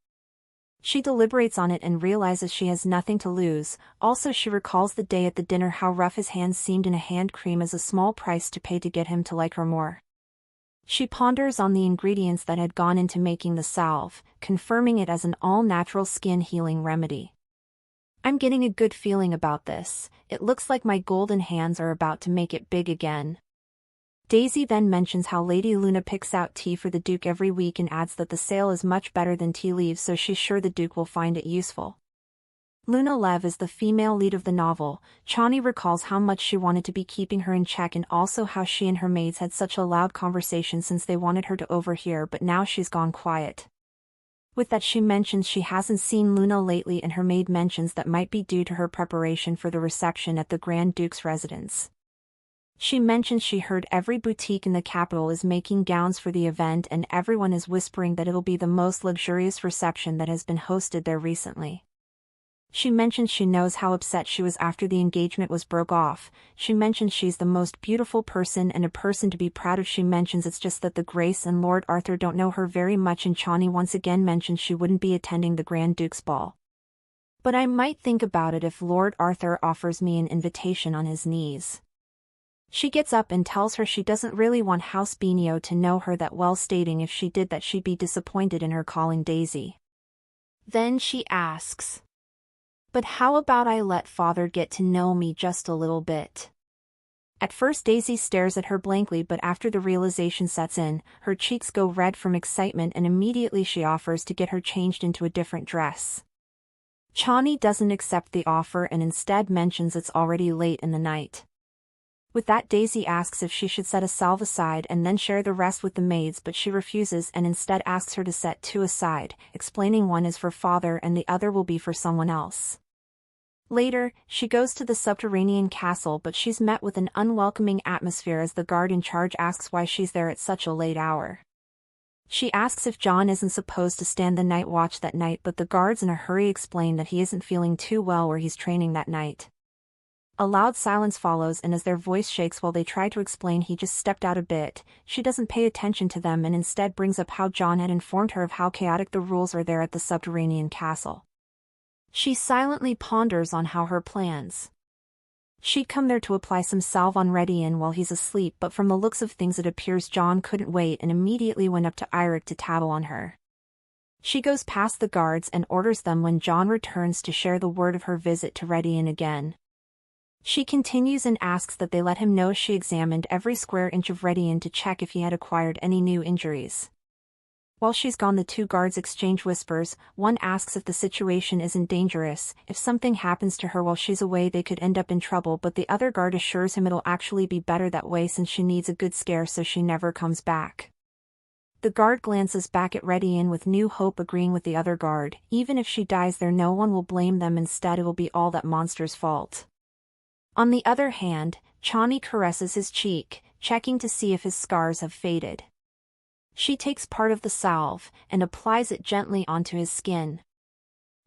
She deliberates on it and realizes she has nothing to lose. Also, she recalls the day at the dinner, how rough his hands seemed in a hand cream as a small price to pay to get him to like her more. She ponders on the ingredients that had gone into making the salve, confirming it as an all-natural skin healing remedy. I'm getting a good feeling about this. It looks like my golden hands are about to make it big again. Daisy then mentions how Lady Luna picks out tea for the Duke every week and adds that the sale is much better than tea leaves, so she's sure the Duke will find it useful. Luna Lev is the female lead of the novel. Chani recalls how much she wanted to be keeping her in check, and also how she and her maids had such a loud conversation since they wanted her to overhear, but now she's gone quiet. With that, she mentions she hasn't seen Luna lately, and her maid mentions that might be due to her preparation for the reception at the Grand Duke's residence. She mentions she heard every boutique in the capital is making gowns for the event, and everyone is whispering that it'll be the most luxurious reception that has been hosted there recently. She mentions she knows how upset she was after the engagement was broke off. She mentions she's the most beautiful person and a person to be proud of. She mentions it's just that the Grace and Lord Arthur don't know her very much, and Chani once again mentions she wouldn't be attending the Grand Duke's ball. But I might think about it if Lord Arthur offers me an invitation on his knees. She gets up and tells her she doesn't really want House Benio to know her that well, stating if she did that she'd be disappointed in her calling Daisy. Then she asks, "But how about I let father get to know me just a little bit?" At first Daisy stares at her blankly, but after the realization sets in, her cheeks go red from excitement, and immediately she offers to get her changed into a different dress. Chani doesn't accept the offer and instead mentions it's already late in the night. With that, Daisy asks if she should set a salve aside and then share the rest with the maids, but she refuses and instead asks her to set two aside, explaining one is for father and the other will be for someone else. Later, she goes to the subterranean castle, but she's met with an unwelcoming atmosphere as the guard in charge asks why she's there at such a late hour. She asks if John isn't supposed to stand the night watch that night, but the guards in a hurry explain that he isn't feeling too well where he's training that night. A loud silence follows, and as their voice shakes while they try to explain he just stepped out a bit, she doesn't pay attention to them and instead brings up how John had informed her of how chaotic the rules are there at the subterranean castle. She silently ponders on how her plans. She'd come there to apply some salve on Readian while he's asleep, but from the looks of things it appears John couldn't wait and immediately went up to Eirik to tattle on her. She goes past the guards and orders them when John returns to share the word of her visit to Readian again. She continues and asks that they let him know she examined every square inch of Readian to check if he had acquired any new injuries. While she's gone, the two guards exchange whispers. One asks if the situation isn't dangerous. If something happens to her while she's away, they could end up in trouble, but the other guard assures him it'll actually be better that way since she needs a good scare so she never comes back. The guard glances back at Readian with new hope, agreeing with the other guard. Even if she dies there, no one will blame them. Instead, it'll be all that monster's fault. On the other hand, Chani caresses his cheek, checking to see if his scars have faded. She takes part of the salve and applies it gently onto his skin.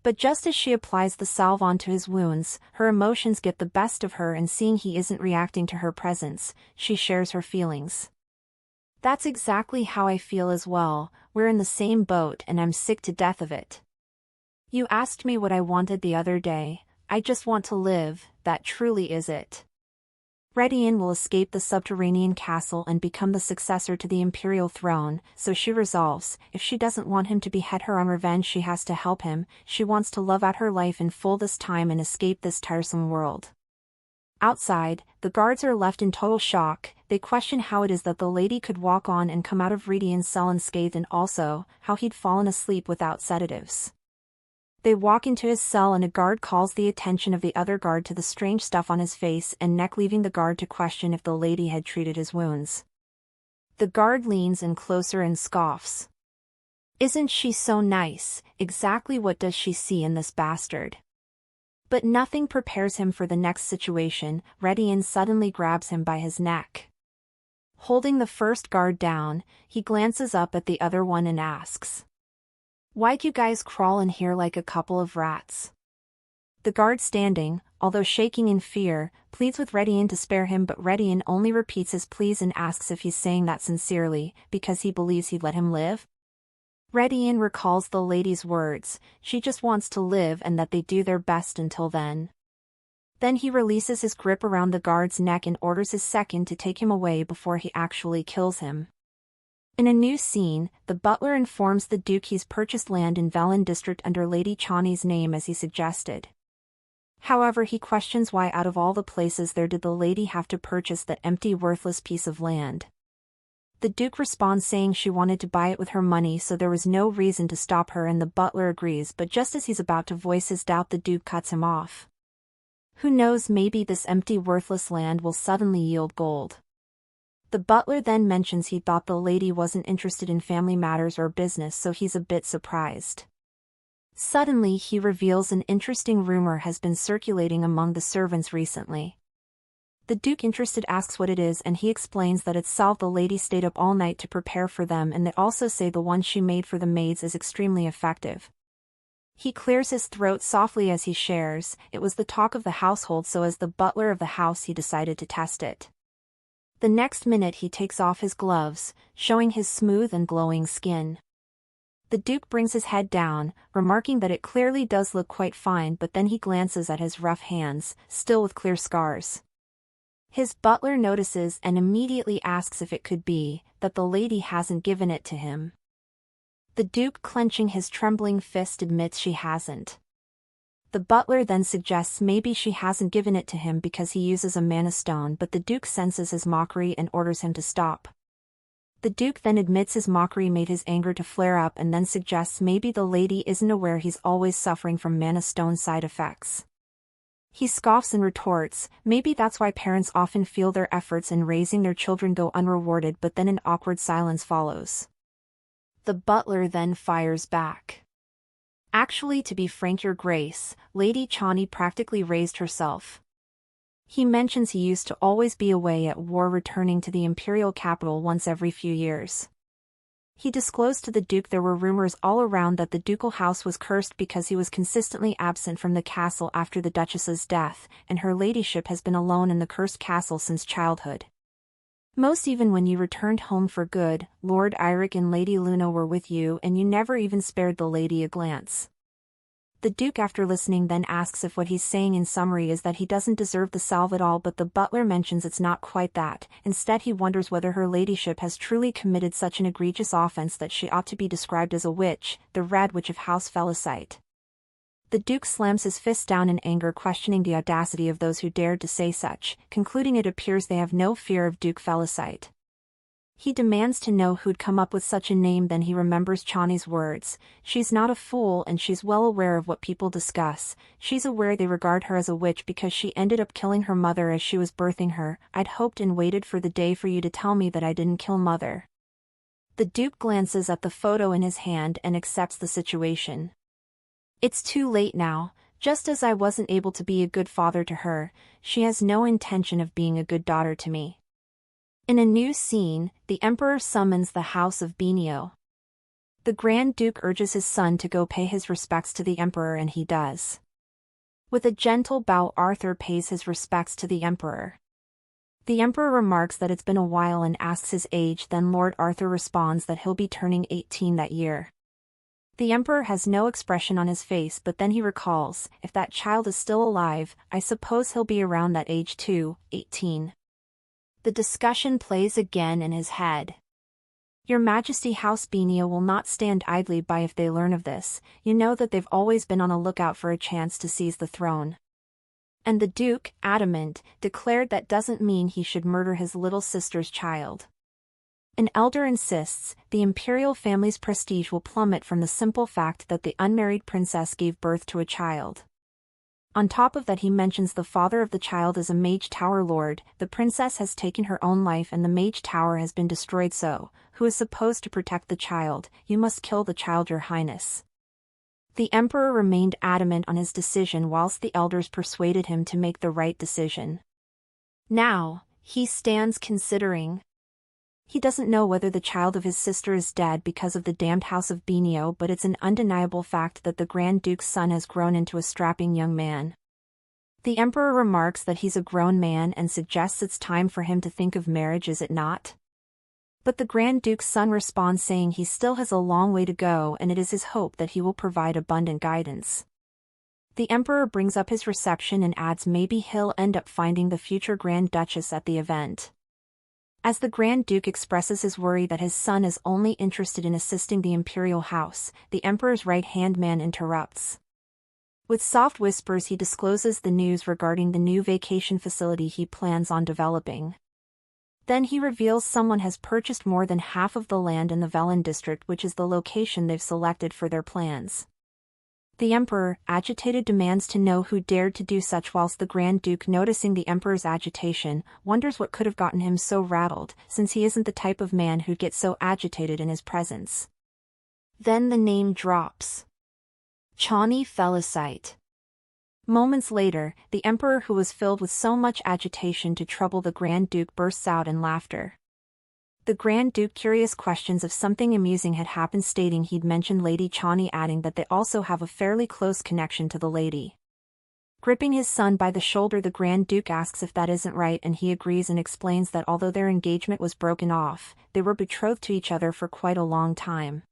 But just as she applies the salve onto his wounds, her emotions get the best of her, and seeing he isn't reacting to her presence, she shares her feelings. "That's exactly how I feel as well. We're in the same boat and I'm sick to death of it. You asked me what I wanted the other day. I just want to live, that truly is it." Readian will escape the subterranean castle and become the successor to the Imperial throne, so she resolves, if she doesn't want him to behead her on revenge, she has to help him. She wants to live out her life in full this time and escape this tiresome world. Outside, the guards are left in total shock. They question how it is that the lady could walk on and come out of Readian's cell unscathed, and also, how he'd fallen asleep without sedatives. They walk into his cell and a guard calls the attention of the other guard to the strange stuff on his face and neck, leaving the guard to question if the lady had treated his wounds. The guard leans in closer and scoffs. "Isn't she so nice? Exactly what does she see in this bastard?" But nothing prepares him for the next situation. Readian suddenly grabs him by his neck. Holding the first guard down, he glances up at the other one and asks, "Why'd you guys crawl in here like a couple of rats?" The guard, standing, although shaking in fear, pleads with Readian to spare him, but Readian only repeats his pleas and asks if he's saying that sincerely, because he believes he'd let him live. Readian recalls the lady's words, she just wants to live and that they do their best until then. Then he releases his grip around the guard's neck and orders his second to take him away before he actually kills him. In a new scene, the butler informs the Duke he's purchased land in Valentine district under Lady Chani's name as he suggested. However, he questions why out of all the places there did the lady have to purchase that empty, worthless piece of land. The Duke responds saying she wanted to buy it with her money, so there was no reason to stop her, and the butler agrees, but just as he's about to voice his doubt, the Duke cuts him off. Who knows, maybe this empty, worthless land will suddenly yield gold. The butler then mentions he thought the lady wasn't interested in family matters or business, so he's a bit surprised. Suddenly he reveals an interesting rumor has been circulating among the servants recently. The Duke, interested, asks what it is, and he explains that it's solved. The lady stayed up all night to prepare for them, and they also say the one she made for the maids is extremely effective. He clears his throat softly as he shares, it was the talk of the household, so as the butler of the house he decided to test it. The next minute he takes off his gloves, showing his smooth and glowing skin. The Duke brings his head down, remarking that it clearly does look quite fine, but then he glances at his rough hands, still with clear scars. His butler notices and immediately asks if it could be that the lady hasn't given it to him. The Duke, clenching his trembling fist, admits she hasn't. The butler then suggests maybe she hasn't given it to him because he uses a mana stone, but the Duke senses his mockery and orders him to stop. The Duke then admits his mockery made his anger to flare up and then suggests maybe the lady isn't aware he's always suffering from mana stone side effects. He scoffs and retorts, maybe that's why parents often feel their efforts in raising their children go unrewarded, but then an awkward silence follows. The butler then fires back. Actually, to be frank, Your Grace, Lady Chani practically raised herself. He mentions he used to always be away at war, returning to the Imperial capital once every few years. He disclosed to the Duke there were rumors all around that the ducal house was cursed because he was consistently absent from the castle after the Duchess's death, and her ladyship has been alone in the cursed castle since childhood. Most even when you returned home for good, Lord Eirik and Lady Luna were with you, and you never even spared the lady a glance. The Duke, after listening, then asks if what he's saying in summary is that he doesn't deserve the salve at all, but the butler mentions it's not quite that. Instead, he wonders whether her ladyship has truly committed such an egregious offense that she ought to be described as a witch, the Red Witch of House Felicite. The Duke slams his fist down in anger, questioning the audacity of those who dared to say such, concluding it appears they have no fear of Duke Felicite. He demands to know who'd come up with such a name. Then he remembers Chani's words, she's not a fool and she's well aware of what people discuss, she's aware they regard her as a witch because she ended up killing her mother as she was birthing her. I'd hoped and waited for the day for you to tell me that I didn't kill mother. The Duke glances at the photo in his hand and accepts the situation. It's too late now. Just as I wasn't able to be a good father to her, she has no intention of being a good daughter to me. In a new scene, the Emperor summons the House of Binio. The Grand Duke urges his son to go pay his respects to the Emperor, and he does. With a gentle bow, Arthur pays his respects to the Emperor. The Emperor remarks that it's been a while and asks his age, then Lord Arthur responds that he'll be turning 18 that year. The Emperor has no expression on his face, but then he recalls, if that child is still alive, I suppose he'll be around that age too, 18. The discussion plays again in his head. Your Majesty, House Binio will not stand idly by if they learn of this. You know that they've always been on the lookout for a chance to seize the throne. And the Duke, adamant, declared that doesn't mean he should murder his little sister's child. An elder insists, the Imperial family's prestige will plummet from the simple fact that the unmarried princess gave birth to a child. On top of that, he mentions the father of the child is a Mage Tower Lord, the princess has taken her own life and the Mage Tower has been destroyed, so, who is supposed to protect the child? You must kill the child, Your Highness. The Emperor remained adamant on his decision whilst the elders persuaded him to make the right decision. Now, he stands considering. He doesn't know whether the child of his sister is dead because of the damned House of Binio, but it's an undeniable fact that the Grand Duke's son has grown into a strapping young man. The Emperor remarks that he's a grown man and suggests it's time for him to think of marriage, is it not? But the Grand Duke's son responds saying he still has a long way to go and it is his hope that he will provide abundant guidance. The Emperor brings up his reception and adds maybe he'll end up finding the future Grand Duchess at the event. As the Grand Duke expresses his worry that his son is only interested in assisting the Imperial house, the Emperor's right-hand man interrupts. With soft whispers he discloses the news regarding the new vacation facility he plans on developing. Then he reveals someone has purchased more than half of the land in the VILLAINESS district, which is the location they've selected for their plans. The Emperor, agitated, demands to know who dared to do such, whilst the Grand Duke, noticing the Emperor's agitation, wonders what could have gotten him so rattled, since he isn't the type of man who'd get so agitated in his presence. Then the name drops. Chani Felicite. Moments later, the Emperor, who was filled with so much agitation to trouble the Grand Duke, bursts out in laughter. The Grand Duke, curious, questions if something amusing had happened, stating he'd mentioned Lady Chani, adding that they also have a fairly close connection to the lady. Gripping his son by the shoulder, the Grand Duke asks if that isn't right, and he agrees and explains that although their engagement was broken off, they were betrothed to each other for quite a long time.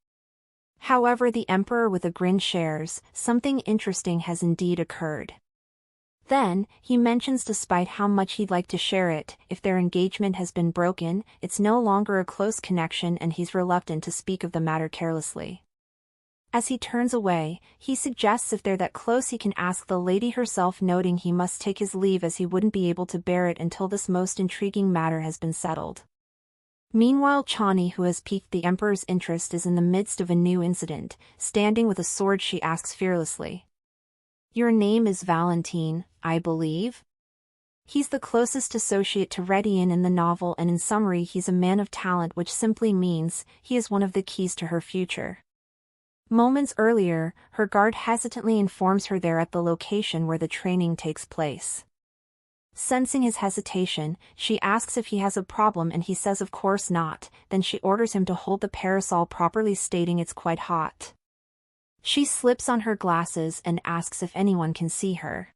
However, the Emperor with a grin shares, something interesting has indeed occurred. Then, he mentions despite how much he'd like to share it, if their engagement has been broken, it's no longer a close connection, and he's reluctant to speak of the matter carelessly. As he turns away, he suggests if they're that close he can ask the lady herself, noting he must take his leave as he wouldn't be able to bear it until this most intriguing matter has been settled. Meanwhile, Chani, who has piqued the Emperor's interest, is in the midst of a new incident. Standing with a sword, she asks fearlessly, "Your name is Valentine, I believe?" He's the closest associate to Readian in the novel, and in summary he's a man of talent, which simply means he is one of the keys to her future. Moments earlier, her guard hesitantly informs her they're at the location where the training takes place. Sensing his hesitation, she asks if he has a problem, and he says of course not. Then she orders him to hold the parasol properly, stating it's quite hot. She slips on her glasses and asks if anyone can see her.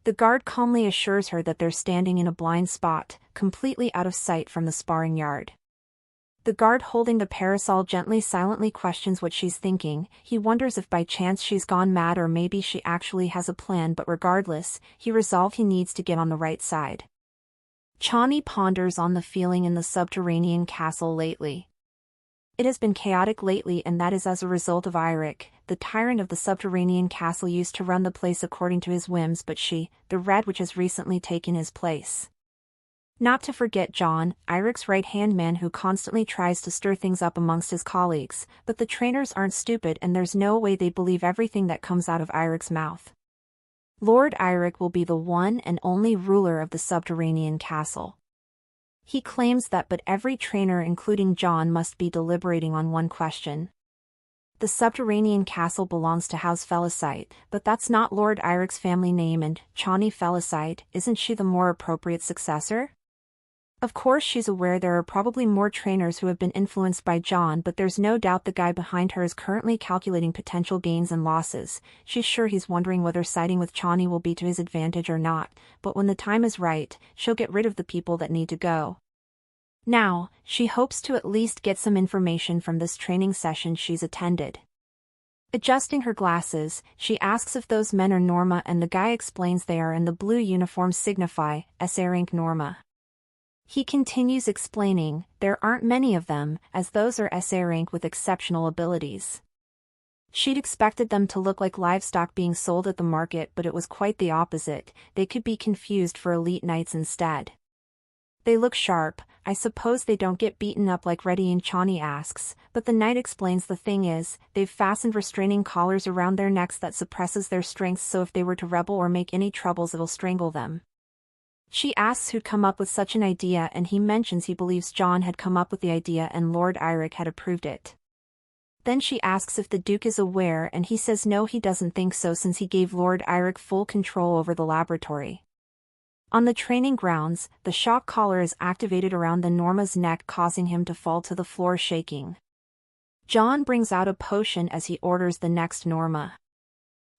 The guard calmly assures her that they're standing in a blind spot, completely out of sight from the sparring yard. The guard holding the parasol gently, silently questions what she's thinking. He wonders if by chance she's gone mad, or maybe she actually has a plan, but regardless, he resolves he needs to get on the right side. Chani ponders on the feeling in the subterranean castle lately. It has been chaotic lately, and that is as a result of Eirik, the tyrant of the subterranean castle, used to run the place according to his whims, but she, the Red Witch, has recently taken his place. Not to forget John, Eirik's right-hand man, who constantly tries to stir things up amongst his colleagues, but the trainers aren't stupid, and there's no way they believe everything that comes out of Eirik's mouth. Lord Eirik will be the one and only ruler of the subterranean castle. He claims that, but every trainer, including John, must be deliberating on one question. The subterranean castle belongs to House Felicite, but that's not Lord Eirik's family name, and Chani Felicite, isn't she the more appropriate successor? Of course she's aware there are probably more trainers who have been influenced by John, but there's no doubt the guy behind her is currently calculating potential gains and losses. She's sure he's wondering whether siding with Chani will be to his advantage or not, but when the time is right, she'll get rid of the people that need to go. Now, she hopes to at least get some information from this training session she's attended. Adjusting her glasses, she asks if those men are Norma, and the guy explains they are, and the blue uniforms signify SA rank Norma. He continues explaining, there aren't many of them, as those are SA rank with exceptional abilities. She'd expected them to look like livestock being sold at the market, but it was quite the opposite. They could be confused for elite knights instead. They look sharp. I suppose they don't get beaten up like Readian, Chani asks, but the knight explains the thing is, they've fastened restraining collars around their necks that suppresses their strength, so if they were to rebel or make any troubles it'll strangle them. She asks who'd come up with such an idea, and he mentions he believes John had come up with the idea and Lord Eirik had approved it. Then she asks if the Duke is aware, and he says no, he doesn't think so, since he gave Lord Eirik full control over the laboratory. On the training grounds, the shock collar is activated around the Norma's neck, causing him to fall to the floor shaking. John brings out a potion as he orders the next Norma.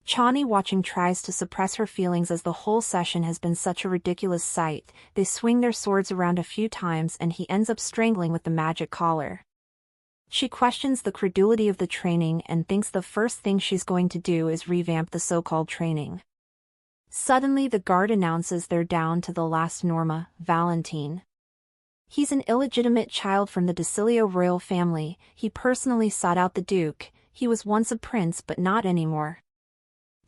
Chani, watching, tries to suppress her feelings as the whole session has been such a ridiculous sight. They swing their swords around a few times and he ends up strangling with the magic collar. She questions the credulity of the training and thinks the first thing she's going to do is revamp the so-called training. Suddenly the guard announces they're down to the last Norma, Valentine. He's an illegitimate child from the Decilio royal family. He personally sought out the Duke. He was once a prince but not anymore.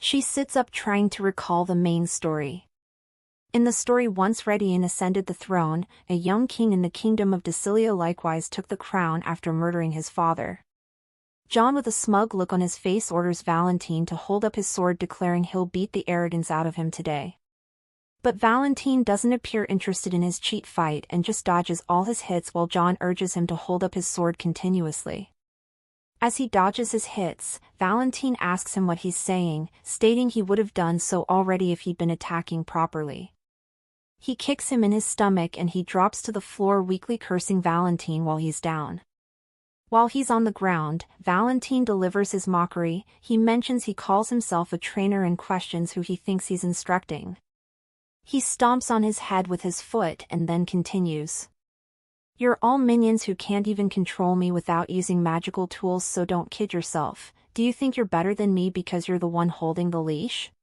She sits up, trying to recall the main story. In the story, once Readian ascended the throne, a young king in the kingdom of Decilio likewise took the crown after murdering his father. John, with a smug look on his face, orders Valentine to hold up his sword, declaring he'll beat the arrogance out of him today. But Valentine doesn't appear interested in his cheat fight and just dodges all his hits while John urges him to hold up his sword continuously. As he dodges his hits, Valentine asks him what he's saying, stating he would have done so already if he'd been attacking properly. He kicks him in his stomach and he drops to the floor, weakly cursing Valentine while he's down. While he's on the ground, Valentine delivers his mockery. He mentions he calls himself a trainer and questions who he thinks he's instructing. He stomps on his head with his foot and then continues. You're all minions who can't even control me without using magical tools, so don't kid yourself. Do you think you're better than me because you're the one holding the leash?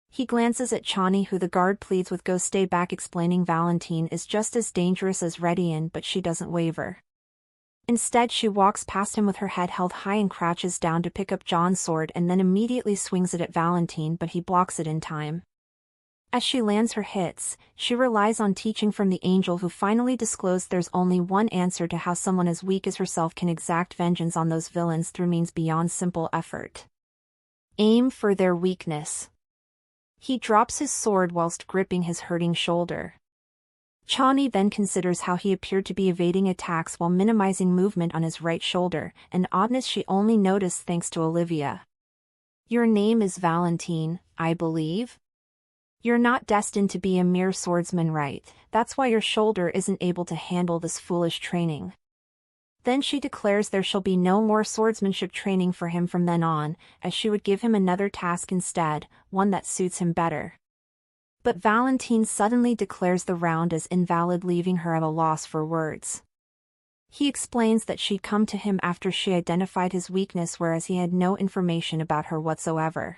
He glances at Chani, who the guard pleads with go stay back, explaining Valentine is just as dangerous as Readian, but she doesn't waver. Instead, she walks past him with her head held high and crouches down to pick up John's sword and then immediately swings it at Valentine, but he blocks it in time. As she lands her hits, she relies on teaching from the angel, who finally disclosed there's only one answer to how someone as weak as herself can exact vengeance on those villains through means beyond simple effort. Aim for their weakness. He drops his sword whilst gripping his hurting shoulder. Chani then considers how he appeared to be evading attacks while minimizing movement on his right shoulder, an oddness she only noticed thanks to Olivia. Your name is Valentine, I believe? You're not destined to be a mere swordsman, right? That's why your shoulder isn't able to handle this foolish training. Then she declares there shall be no more swordsmanship training for him from then on, as she would give him another task instead, one that suits him better. But Valentine suddenly declares the round as invalid, leaving her at a loss for words. He explains that she'd come to him after she identified his weakness, whereas he had no information about her whatsoever.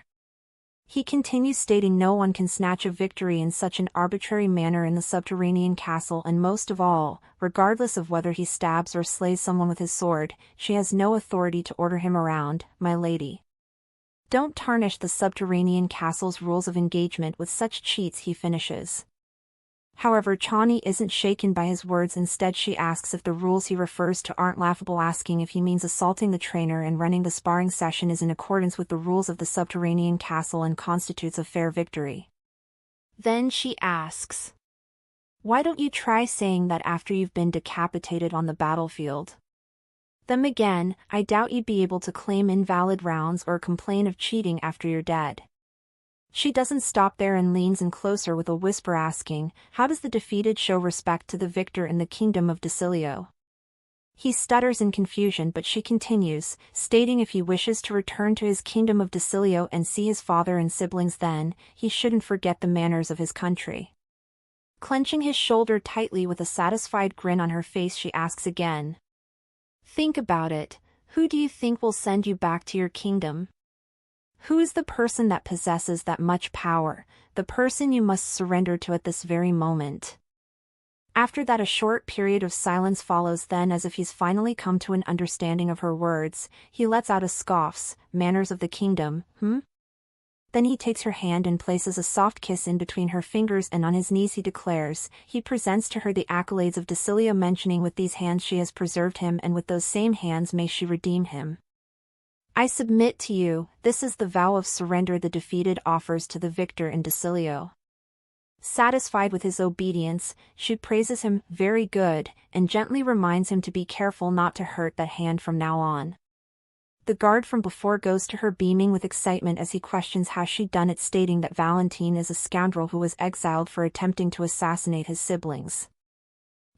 He continues, stating no one can snatch a victory in such an arbitrary manner in the subterranean castle, and most of all, regardless of whether he stabs or slays someone with his sword, she has no authority to order him around, my lady. Don't tarnish the subterranean castle's rules of engagement with such cheats, he finishes. However, Chani isn't shaken by his words. Instead, she asks if the rules he refers to aren't laughable, asking if he means assaulting the trainer and running the sparring session is in accordance with the rules of the subterranean castle and constitutes a fair victory. Then she asks, why don't you try saying that after you've been decapitated on the battlefield? Then again, I doubt you'd be able to claim invalid rounds or complain of cheating after you're dead. She doesn't stop there and leans in closer with a whisper, asking, how does the defeated show respect to the victor in the kingdom of Decilio? He stutters in confusion, but she continues, stating if he wishes to return to his kingdom of Decilio and see his father and siblings, then he shouldn't forget the manners of his country. Clenching his shoulder tightly with a satisfied grin on her face, she asks again, think about it, who do you think will send you back to your kingdom? Who is the person that possesses that much power, the person you must surrender to at this very moment? After that, a short period of silence follows. Then, as if he's finally come to an understanding of her words, he lets out a scoff, manners of the kingdom, Then he takes her hand and places a soft kiss in between her fingers, and on his knees he declares, he presents to her the accolades of Decilio, mentioning with these hands she has preserved him, and with those same hands may she redeem him. I submit to you, this is the vow of surrender the defeated offers to the victor in Decilio. Satisfied with his obedience, she praises him, very good, and gently reminds him to be careful not to hurt that hand from now on. The guard from before goes to her, beaming with excitement as he questions how she'd done it, stating that Valentine is a scoundrel who was exiled for attempting to assassinate his siblings.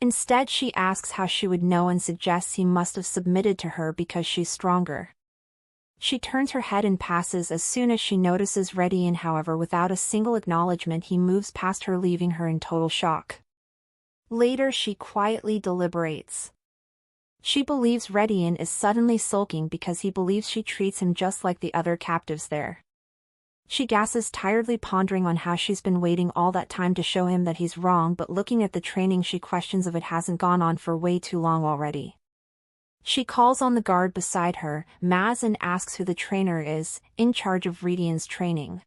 Instead, she asks how she would know and suggests he must have submitted to her because she's stronger. She turns her head and passes as soon as she notices Readian. However, without a single acknowledgement, he moves past her, leaving her in total shock. Later, she quietly deliberates. She believes Readian is suddenly sulking because he believes she treats him just like the other captives there. She gasps, tiredly pondering on how she's been waiting all that time to show him that he's wrong, but looking at the training, she questions if it hasn't gone on for way too long already. She calls on the guard beside her, Maz, and asks who the trainer is, in charge of Readian's training.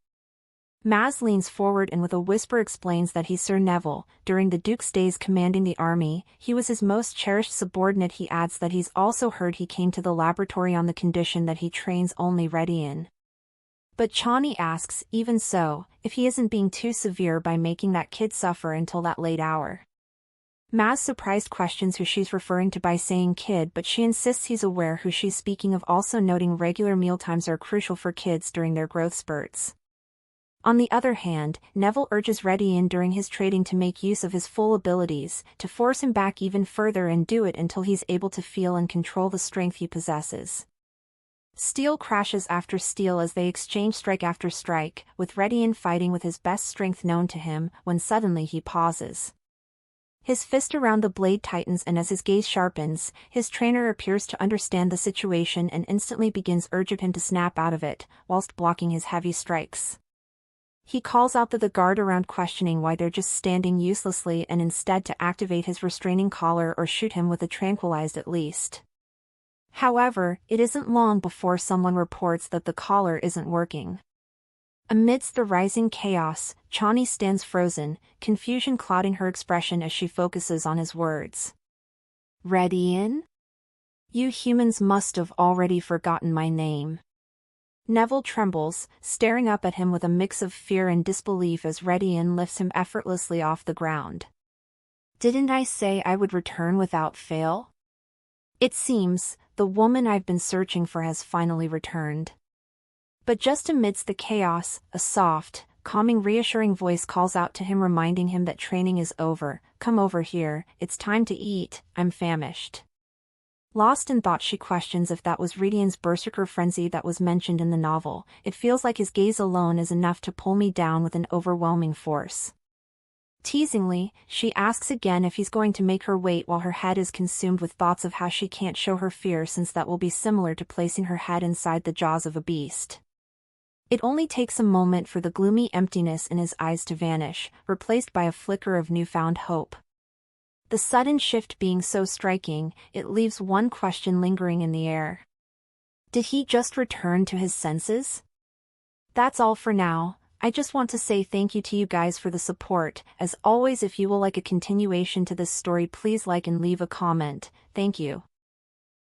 Maz leans forward and with a whisper explains that he's Sir Neville. During the Duke's days commanding the army, he was his most cherished subordinate. He adds that he's also heard he came to the laboratory on the condition that he trains only Readian. But Chani asks, even so, if he isn't being too severe by making that kid suffer until that late hour. Maz surprised questions who she's referring to by saying kid, but she insists he's aware who she's speaking of, also noting regular mealtimes are crucial for kids during their growth spurts. On the other hand, Neville urges Readian during his training to make use of his full abilities, to force him back even further and do it until he's able to feel and control the strength he possesses. Steel crashes after steel as they exchange strike after strike, with Readian fighting with his best strength known to him, when suddenly he pauses. His fist around the blade tightens, and as his gaze sharpens, his trainer appears to understand the situation and instantly begins urging him to snap out of it, whilst blocking his heavy strikes. He calls out to the guard around, questioning why they're just standing uselessly, and instead to activate his restraining collar or shoot him with a tranquilized at least. However, it isn't long before someone reports that the collar isn't working. Amidst the rising chaos, Chani stands frozen, confusion clouding her expression as she focuses on his words. Readian? You humans must have already forgotten my name. Neville trembles, staring up at him with a mix of fear and disbelief as Readian lifts him effortlessly off the ground. Didn't I say I would return without fail? It seems, the woman I've been searching for has finally returned. But just amidst the chaos, a soft, calming, reassuring voice calls out to him, reminding him that training is over. Come over here, it's time to eat, I'm famished. Lost in thought, she questions if that was Readian's berserker frenzy that was mentioned in the novel. It feels like his gaze alone is enough to pull me down with an overwhelming force. Teasingly, she asks again if he's going to make her wait while her head is consumed with thoughts of how she can't show her fear, since that will be similar to placing her head inside the jaws of a beast. It only takes a moment for the gloomy emptiness in his eyes to vanish, replaced by a flicker of newfound hope. The sudden shift being so striking, it leaves one question lingering in the air. Did he just return to his senses? That's all for now. I just want to say thank you to you guys for the support. As always, if you will like a continuation to this story, please like and leave a comment. Thank you.